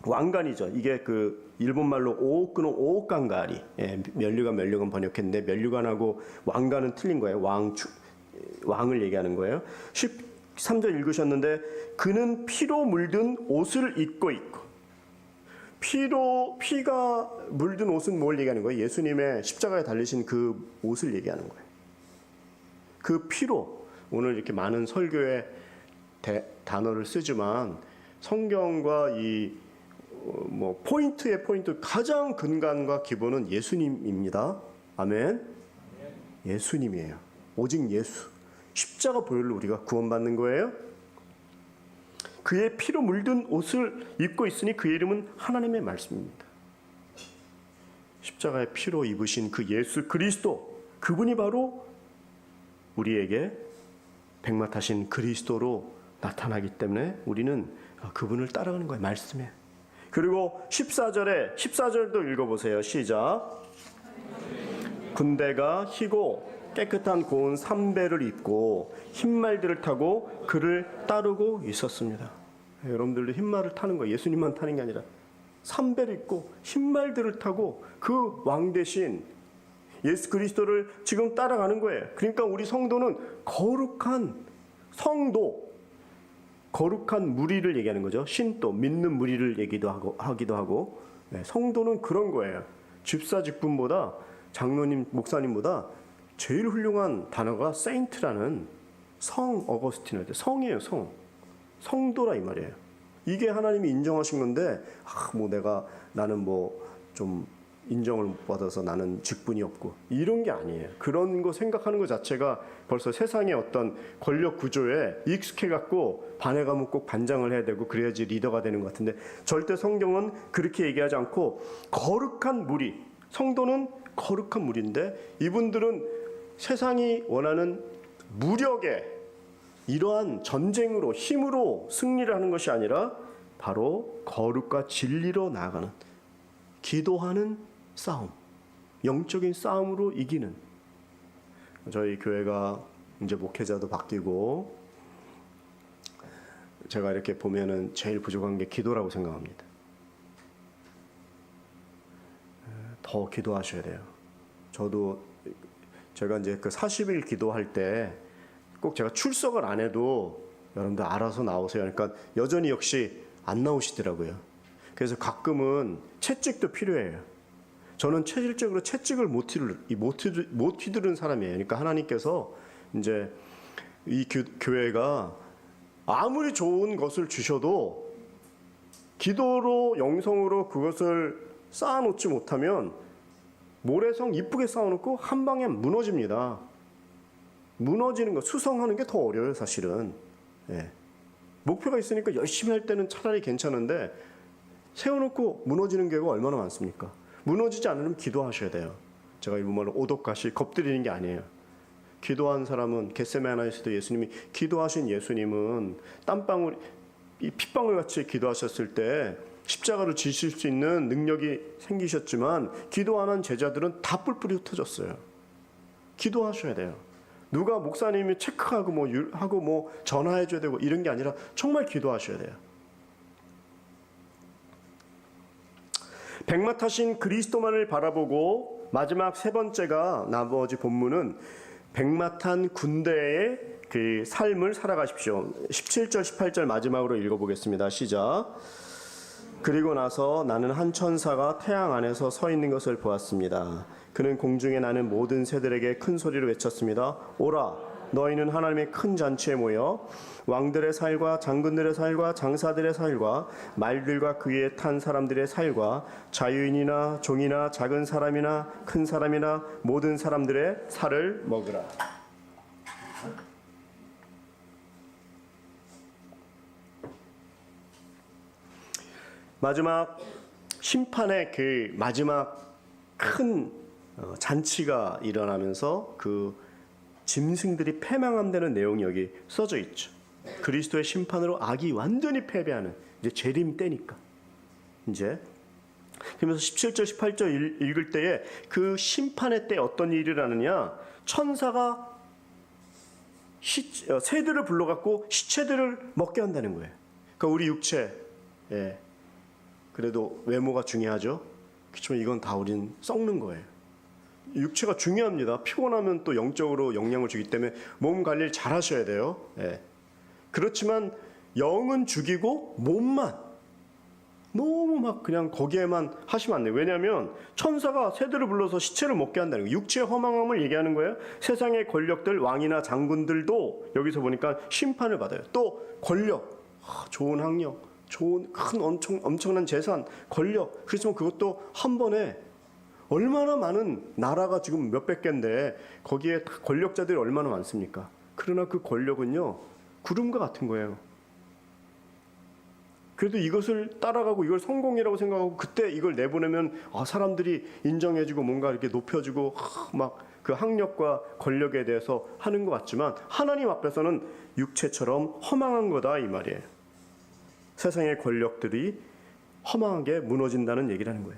왕관이죠. 이게 그 일본말로 오옥근은 오옥간가리. 예, 면류관 번역했는데 면류관하고 왕관은 틀린 거예요. 왕을 얘기하는 거예요. 13절 읽으셨는데 그는 피로 물든 옷을 입고 있고, 피가 물든 옷은 뭘 얘기하는 거예요? 예수님의 십자가에 달리신 그 옷을 얘기하는 거예요. 그 피로, 오늘 이렇게 많은 설교에 단어를 쓰지만 성경과 포인트의 포인트, 가장 근간과 기본은 예수님입니다. 아멘. 예수님이에요. 오직 예수. 십자가 보혈로 우리가 구원받는 거예요. 그의 피로 물든 옷을 입고 있으니 그의 이름은 하나님의 말씀입니다. 십자가의 피로 입으신 그 예수 그리스도, 그분이 바로 우리에게 백마 타신 그리스도로 나타나기 때문에 우리는 그분을 따라가는 거예요. 말씀에. 그리고 14절도 읽어보세요. 시작. 군대가 희고 깨끗한 고운 삼배를 입고 흰말들을 타고 그를 따르고 있었습니다. 여러분들도 흰말을 타는 거예요. 예수님만 타는 게 아니라 삼배를 입고 흰말들을 타고 그 왕 대신 예수 그리스도를 지금 따라가는 거예요. 그러니까 우리 성도는 거룩한 성도, 거룩한 무리를 얘기하는 거죠. 신도, 믿는 무리를 하기도 하고. 네, 성도는 그런 거예요. 집사 직분보다, 장로님, 목사님보다 제일 훌륭한 단어가 세인트라는, 성 어거스틴한테 성이에요. 성도라 이 말이에요. 이게 하나님이 인정하신 건데 나는 좀 인정을 못 받아서 나는 직분이 없고 이런 게 아니에요. 그런 거 생각하는 것 자체가 벌써 세상의 어떤 권력 구조에 익숙해 갖고 반해가면 꼭 반장을 해야 되고 그래야지 리더가 되는 것 같은데, 절대 성경은 그렇게 얘기하지 않고 거룩한 무리, 성도는 거룩한 무리인데 이분들은 세상이 원하는 무력의 이러한 전쟁으로, 힘으로 승리를 하는 것이 아니라 바로 거룩과 진리로 나아가는, 기도하는 싸움, 영적인 싸움으로 이기는. 저희 교회가 이제 목회자도 바뀌고 제가 이렇게 보면은 제일 부족한 게 기도라고 생각합니다. 더 기도하셔야 돼요. 제가 이제 그 40일 기도할 때 꼭 제가 출석을 안 해도 여러분들 알아서 나오세요. 그러니까 여전히 역시 안 나오시더라고요. 그래서 가끔은 채찍도 필요해요. 저는 체질적으로 채찍을 못 휘두른 사람이에요. 그러니까 하나님께서 이제 이 교회가 아무리 좋은 것을 주셔도 기도로, 영성으로 그것을 쌓아놓지 못하면 모래성 이쁘게 쌓아놓고 한 방에 무너집니다. 무너지는 거, 수성하는 게 더 어려워요, 사실은. 예. 목표가 있으니까 열심히 할 때는 차라리 괜찮은데 세워놓고 무너지는 경우가 얼마나 많습니까? 무너지지 않으면 기도하셔야 돼요. 제가 일본말로 오독가시 겁들이는 게 아니에요. 기도한 사람은 겟세마네에서도 예수님이 기도하신 예수님은 땀방울, 이 핏방울 같이 기도하셨을 때 십자가를 지실 수 있는 능력이 생기셨지만 기도 안 한 제자들은 다 뿔뿔이 흩어졌어요. 기도하셔야 돼요. 누가 목사님이 체크하고 뭐 전화해줘야 되고 이런 게 아니라 정말 기도하셔야 돼요. 백마 타신 그리스도만을 바라보고 마지막 세 번째가 나머지 본문은 백마 탄 군대의 그 삶을 살아가십시오. 17절 18절 마지막으로 읽어보겠습니다. 시작. 그리고 나서 나는 한 천사가 태양 안에서 서 있는 것을 보았습니다. 그는 공중에 나는 모든 새들에게 큰 소리로 외쳤습니다. 오라, 너희는 하나님의 큰 잔치에 모여 왕들의 살과 장군들의 살과 장사들의 살과 말들과 그 위에 탄 사람들의 살과 자유인이나 종이나 작은 사람이나 큰 사람이나 모든 사람들의 살을 먹으라. 마지막 심판의 그 마지막 큰 잔치가 일어나면서 그 짐승들이 패망함되는 내용이 여기 써져 있죠. 그리스도의 심판으로 악이 완전히 패배하는 이제 재림 때니까. 이제 그러면서 17절 18절 읽을 때에 그 심판의 때 어떤 일이 일어나느냐, 천사가 새들을 불러갖고 시체들을 먹게 한다는 거예요. 그러니까 우리 육체, 예, 그래도 외모가 중요하죠. 그렇지만 이건 다 우린 썩는 거예요. 육체가 중요합니다. 피곤하면 또 영적으로 영향을 주기 때문에 몸 관리를 잘 하셔야 돼요. 예. 그렇지만 영은 죽이고 몸만 너무 막 그냥 거기에만 하시면 안 돼요. 왜냐하면 천사가 새들을 불러서 시체를 먹게 한다는 거예요. 육체의 허망함을 얘기하는 거예요. 세상의 권력들, 왕이나 장군들도 여기서 보니까 심판을 받아요. 또 권력, 좋은 학력, 좋은 큰 엄청난 재산, 권력. 그렇지만 그것도 한 번에 얼마나 많은 나라가 지금 몇백 개인데 거기에 권력자들이 얼마나 많습니까? 그러나 그 권력은요, 구름과 같은 거예요. 그래도 이것을 따라가고 이걸 성공이라고 생각하고 그때 이걸 내보내면 사람들이 인정해주고 뭔가 이렇게 높여주고 막 그 학력과 권력에 대해서 하는 것 같지만 하나님 앞에서는 육체처럼 허망한 거다 이 말이에요. 세상의 권력들이 허망하게 무너진다는 얘기를 하는 거예요.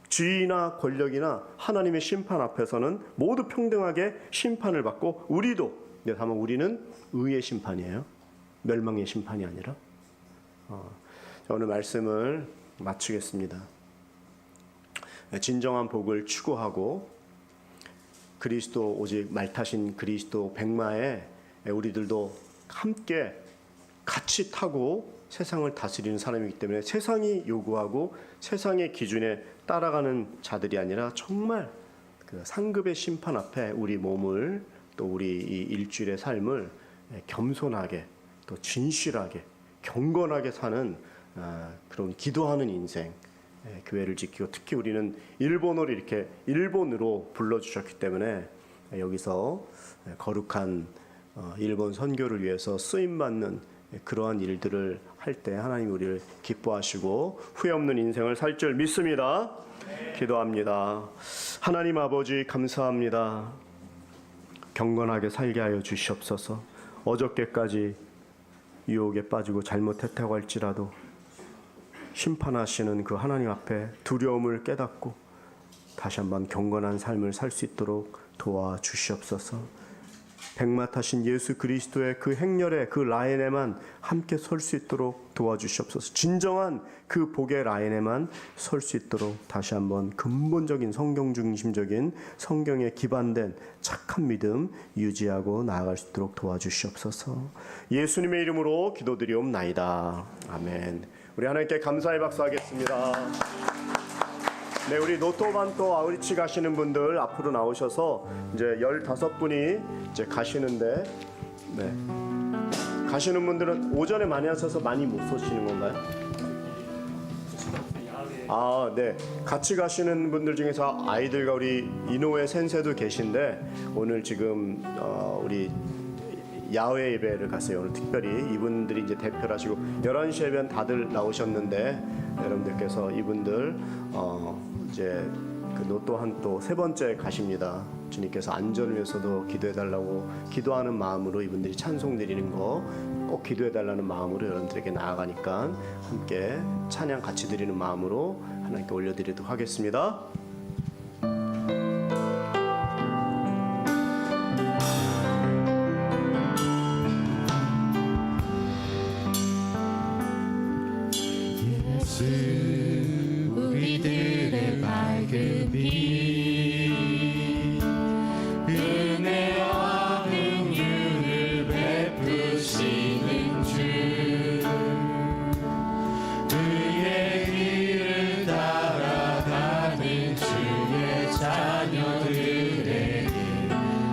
지위나 권력이나 하나님의 심판 앞에서는 모두 평등하게 심판을 받고 우리도, 다만 우리는 의의 심판이에요. 멸망의 심판이 아니라. 오늘 말씀을 마치겠습니다. 진정한 복을 추구하고 그리스도 오직 말 타신 그리스도 백마에 우리들도 함께 같이 타고 세상을 다스리는 사람이기 때문에 세상이 요구하고 세상의 기준에 따라가는 자들이 아니라 정말 그 상급의 심판 앞에 우리 몸을 또 우리 이 일주일의 삶을 겸손하게 또 진실하게 경건하게 사는 그런 기도하는 인생, 교회를 지키고 특히 우리는 일본으로 불러주셨기 때문에 여기서 거룩한 일본 선교를 위해서 쓰임받는 그러한 일들을 할 때 하나님 우리를 기뻐하시고 후회 없는 인생을 살 줄 믿습니다. 기도합니다. 하나님 아버지 감사합니다. 경건하게 살게 하여 주시옵소서. 어저께까지 유혹에 빠지고 잘못했다고 할지라도 심판하시는 그 하나님 앞에 두려움을 깨닫고 다시 한번 경건한 삶을 살 수 있도록 도와주시옵소서. 백마 타신 예수 그리스도의 그 행렬에 그 라인에만 함께 설 수 있도록 도와주시옵소서. 진정한 그 복의 라인에만 설 수 있도록 다시 한번 근본적인 성경 중심적인 성경에 기반된 착한 믿음 유지하고 나아갈 수 있도록 도와주시옵소서. 예수님의 이름으로 기도드리옵나이다. 아멘. 우리 하나님께 감사의 박수하겠습니다. 네, 우리 노토반토 아우리치 가시는 분들 앞으로 나오셔서 이제 15분이 이제 가시는데, 네. 가시는 분들은 오전에 많이 하셔서 많이 못 쏘시는 건가요? 네. 같이 가시는 분들 중에서 아이들과 우리 이노의 센세도 계신데 오늘 지금 우리 야외 예배를 갔어요. 오늘 특별히 이분들이 이제 대표를 하시고 11시 예배는 다들 나오셨는데 여러분들께서 이분들 이제 또한 또 세 번째 가십니다. 주님께서 안전을 위해서도 기도해 달라고 기도하는 마음으로 이분들이 찬송 드리는 거 꼭 기도해 달라는 마음으로 여러분들에게 나아가니까 함께 찬양 같이 드리는 마음으로 하나님께 올려드리도록 하겠습니다. 우리들의 밝은 빛 은혜와 긍휼을 베푸시는 주 그의 길을 따라가는 주의 자녀들에게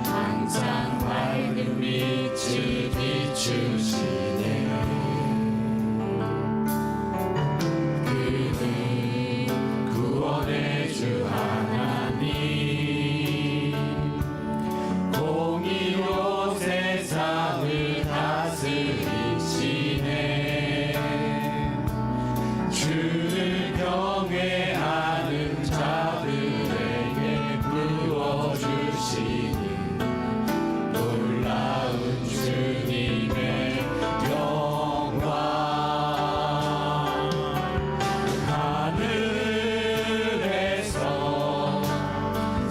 항상 밝은 빛을 비추시네. 구원의 주 하나님 공의로 세상을 다스리시네. 주를 경외하는 자들에게 부어주시니 놀라운 주님의 영광. 하늘에서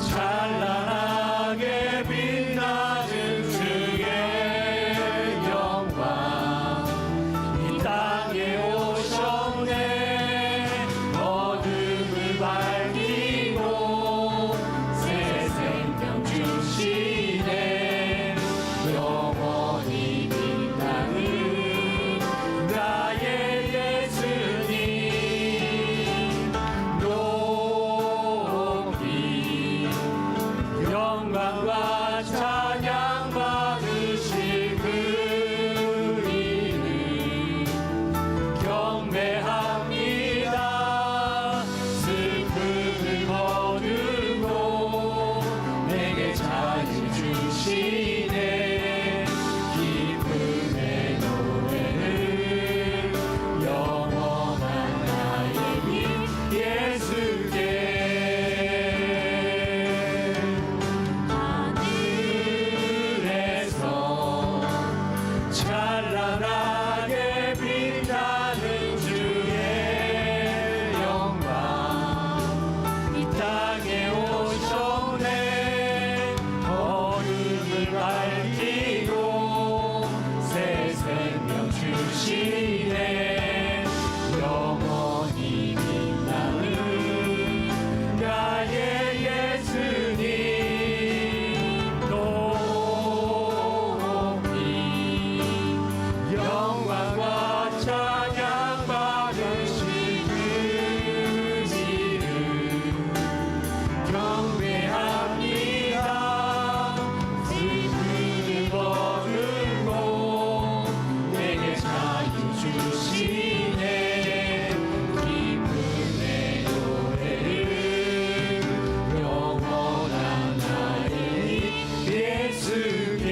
찬란하게 빛나는 주의 영광 이 땅에 오셨네. 어둠을 밝히고 새 생명 주시네. 영원히 빛나는 나의 예수님 높이 영광과 찬양 받으실 그 이름 경배합니다. 슬픔을 거두고 내게 자유 주시네. 기쁨의 노래를 영원한 나의 힘 예수께. 하늘에서 찬란하게 빛나는 주의 영광 이 땅에 오셨네. 어둠을 밝히고 새 생명 주시네. 영원히 빛나는 나의 예수님 높이 영광과 찬양 받으실 그 이름 경배합니다. 슬픔을 거두고 내게 자유 주시네. 기쁨의 노래를 영원한 나의 예수께.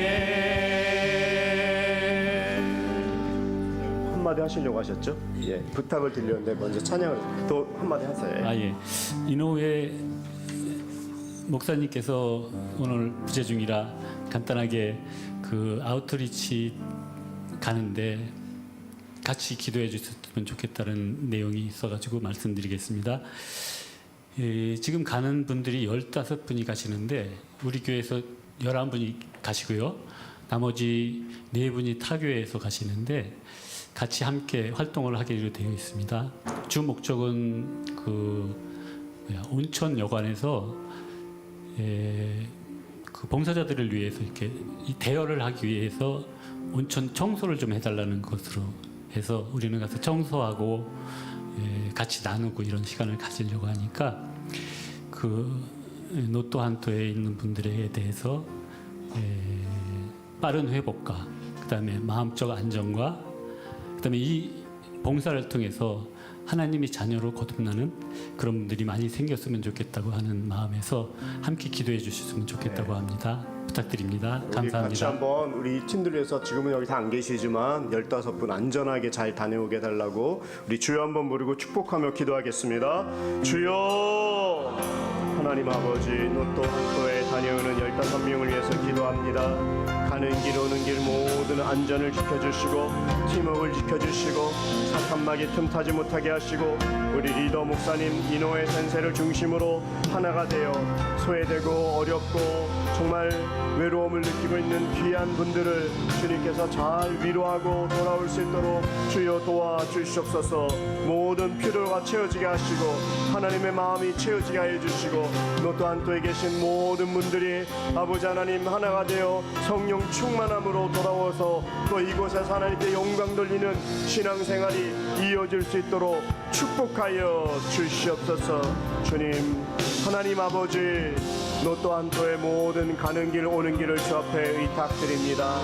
한마디 하시려고 하셨죠? 예, 부탁을 드렸는데 먼저 찬양을 또 한마디 하세요. 예. 이노회 목사님께서 오늘 부재 중이라 간단하게 그 아우트리치 가는데 같이 기도해 주셨으면 좋겠다는 내용이 있어가지고 말씀드리겠습니다. 지금 가는 분들이 15분이 가시는데 우리 교회에서 11분이 가시고요. 나머지 4분이 타교회에서 가시는데 같이 함께 활동을 하기로 되어 있습니다. 주 목적은 온천 여관에서 그 봉사자들을 위해서 이렇게 이 대여를 하기 위해서 온천 청소를 좀 해달라는 것으로 해서 우리는 가서 청소하고 같이 나누고 이런 시간을 가지려고 하니까 그 노또 한토에 있는 분들에 대해서 빠른 회복과 그다음에 마음적 안정과 그다음에 이 봉사를 통해서 하나님의 자녀로 거듭나는 그런 분들이 많이 생겼으면 좋겠다고 하는 마음에서 함께 기도해 주셨으면 좋겠다고 합니다. 부탁드립니다. 우리 같이 감사합니다. 한번 우리 팀들 위해서 지금은 여기 다 안 계시지만 15분 안전하게 잘 다녀오게 해달라고 우리 주여 한번 부르고 축복하며 기도하겠습니다. 주여, 하나님 아버지, 또 한도에 다녀오는 15명을 위해서 기도합니다. 가는 길 오는 길 모든 안전을 지켜주시고 팀워크를 지켜주시고 사탄막이 틈타지 못하게 하시고 우리 리더 목사님 이노의 센세를 중심으로 하나가 되어 소외되고 어렵고 정말 외로움을 느끼고 있는 귀한 분들을 주님께서 잘 위로하고 돌아올 수 있도록 주여 도와주시옵소서. 모든 필요가 채워지게 하시고 하나님의 마음이 채워지게 해주시고 또 또한 또에 계신 모든 분들이 아버지 하나님 하나가 되어 성령 충만함으로 돌아와서 또 이곳에서 하나님께 영광 돌리는 신앙생활이 이어질 수 있도록 축복하여 주시옵소서. 주님 하나님 아버지, 너 또한 또의 모든 가는 길 오는 길을 주 앞에 의탁드립니다.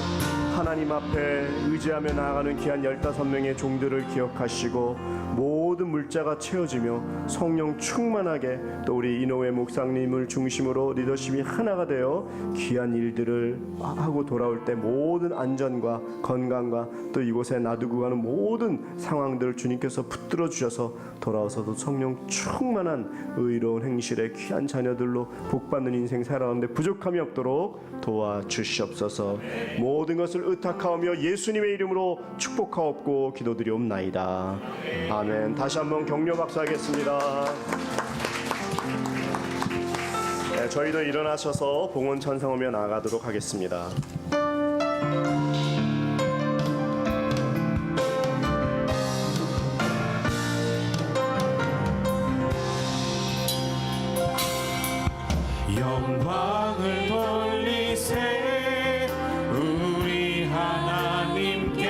하나님 앞에 의지하며 나아가는 귀한 15명의 종들을 기억하시고 모든 물자가 채워지며 성령 충만하게 또 우리 이노회 목사님을 중심으로 리더십이 하나가 되어 귀한 일들을 하고 돌아올 때 모든 안전과 건강과 또 이곳에 놔두고 가는 모든 상황들을 주님께서 붙들어 주셔서 돌아와서도 성령 충만한 의로운 행실의 귀한 자녀들로 복받는 인생 살아가는데 부족함이 없도록 도와주시옵소서. 모든 것을 의탁하오며 예수님의 이름으로 축복하옵고 기도드리옵나이다. 아멘. 다시 한번 격려 박수하겠습니다. 네, 저희도 일어나셔서 봉헌 찬송하며 나아가도록 하겠습니다. 영광을 돌리세 우리 하나님께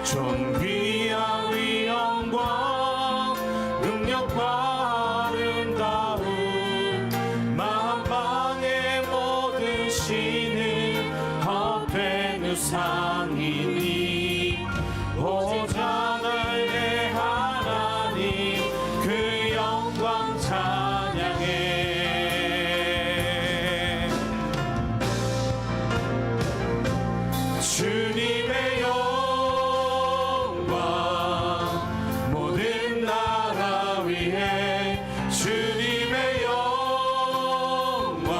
존귀한 위엄과 능력과 아름다움 만방의 모든 신은 헛된 우상이니 오자날 내 하나님 그 영광 찬양해. 주님의 영광 모든 나라 위에 주님의 영광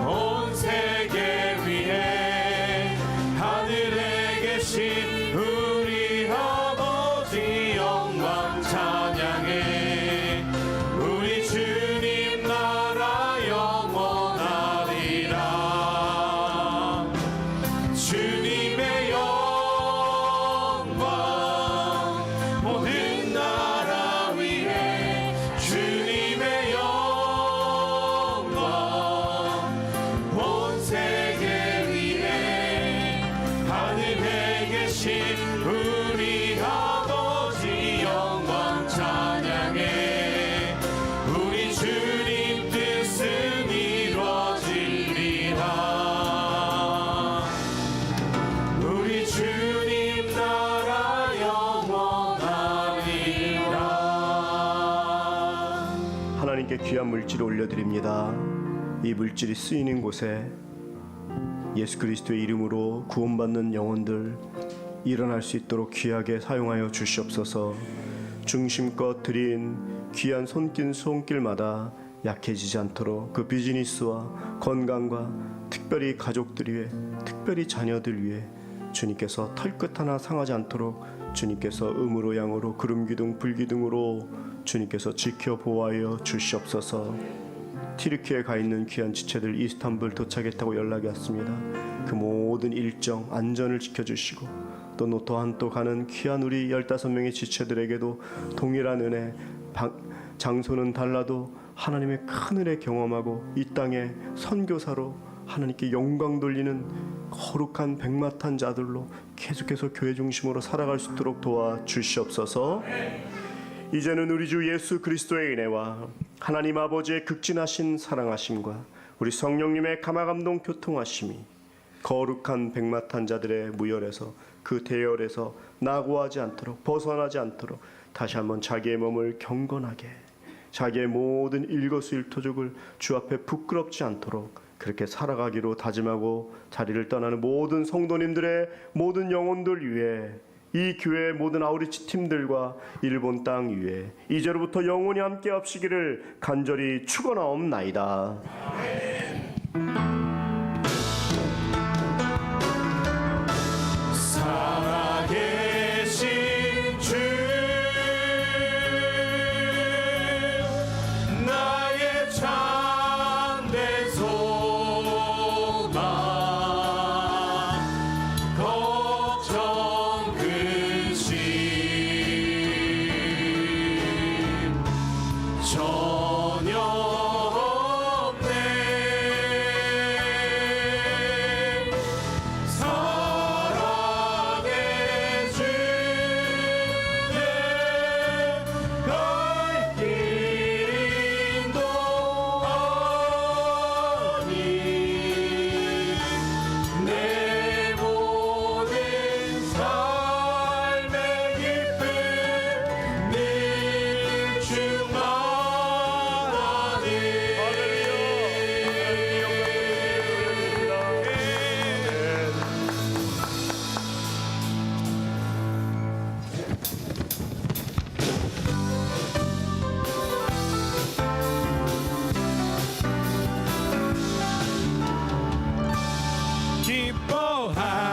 온 세계 위에 하늘에 계신 우리 아버지 영광 찬양해. 우리 주님 나라 영원하리라. 주님의 영광 모든 나라 위에 주님의 영광 온 세계 위에 하늘에 계신 우리 아버지 영광 찬양해. 우리 주님 뜻은 이루어지리라. 우리 주님 나라 영원하리라. 하나님께 귀한 물질을 올려드립니다. 이 물질이 쓰이는 곳에 예수 그리스도의 이름으로 구원받는 영혼들 일어날 수 있도록 귀하게 사용하여 주시옵소서. 중심껏 드린 귀한 손길마다 약해지지 않도록 그 비즈니스와 건강과 특별히 가족들 위해 특별히 자녀들 위해 주님께서 털끝 하나 상하지 않도록 주님께서 음으로 양으로 구름기둥 불기둥으로 주님께서 지켜 보호하여 주시옵소서. 튀르키예에 가 있는 귀한 지체들 이스탄불 도착했다고 연락이 왔습니다. 그 모든 일정 안전을 지켜주시고 또 또한 또 가는 귀한 우리 15명의 지체들에게도 동일한 은혜, 장소는 달라도 하나님의 큰 은혜 경험하고 이 땅에 선교사로 하나님께 영광 돌리는 거룩한 백마탄 자들로 계속해서 교회 중심으로 살아갈 수 있도록 도와주시옵소서. 이제는 우리 주 예수 그리스도의 은혜와 하나님 아버지의 극진하신 사랑하심과 우리 성령님의 감화감동 교통하심이 거룩한 백마탄 자들의 무열에서 그 대열에서 낙오하지 않도록 벗어나지 않도록 다시 한번 자기의 몸을 경건하게 자기의 모든 일거수일투족을 주 앞에 부끄럽지 않도록 그렇게 살아가기로 다짐하고 자리를 떠나는 모든 성도님들의 모든 영혼들 위해 이 교회의 모든 아우리치 팀들과 일본 땅 위에 이제로부터 영원히 함께 합시기를 간절히 축원하옵나이다. 살아계신 주 나의 참된 소망 걱정 근심 전혀 없네 사랑의 주내 갈 길 인도하니 내 모든 삶의 기쁨 늘 충만하니 기뻐하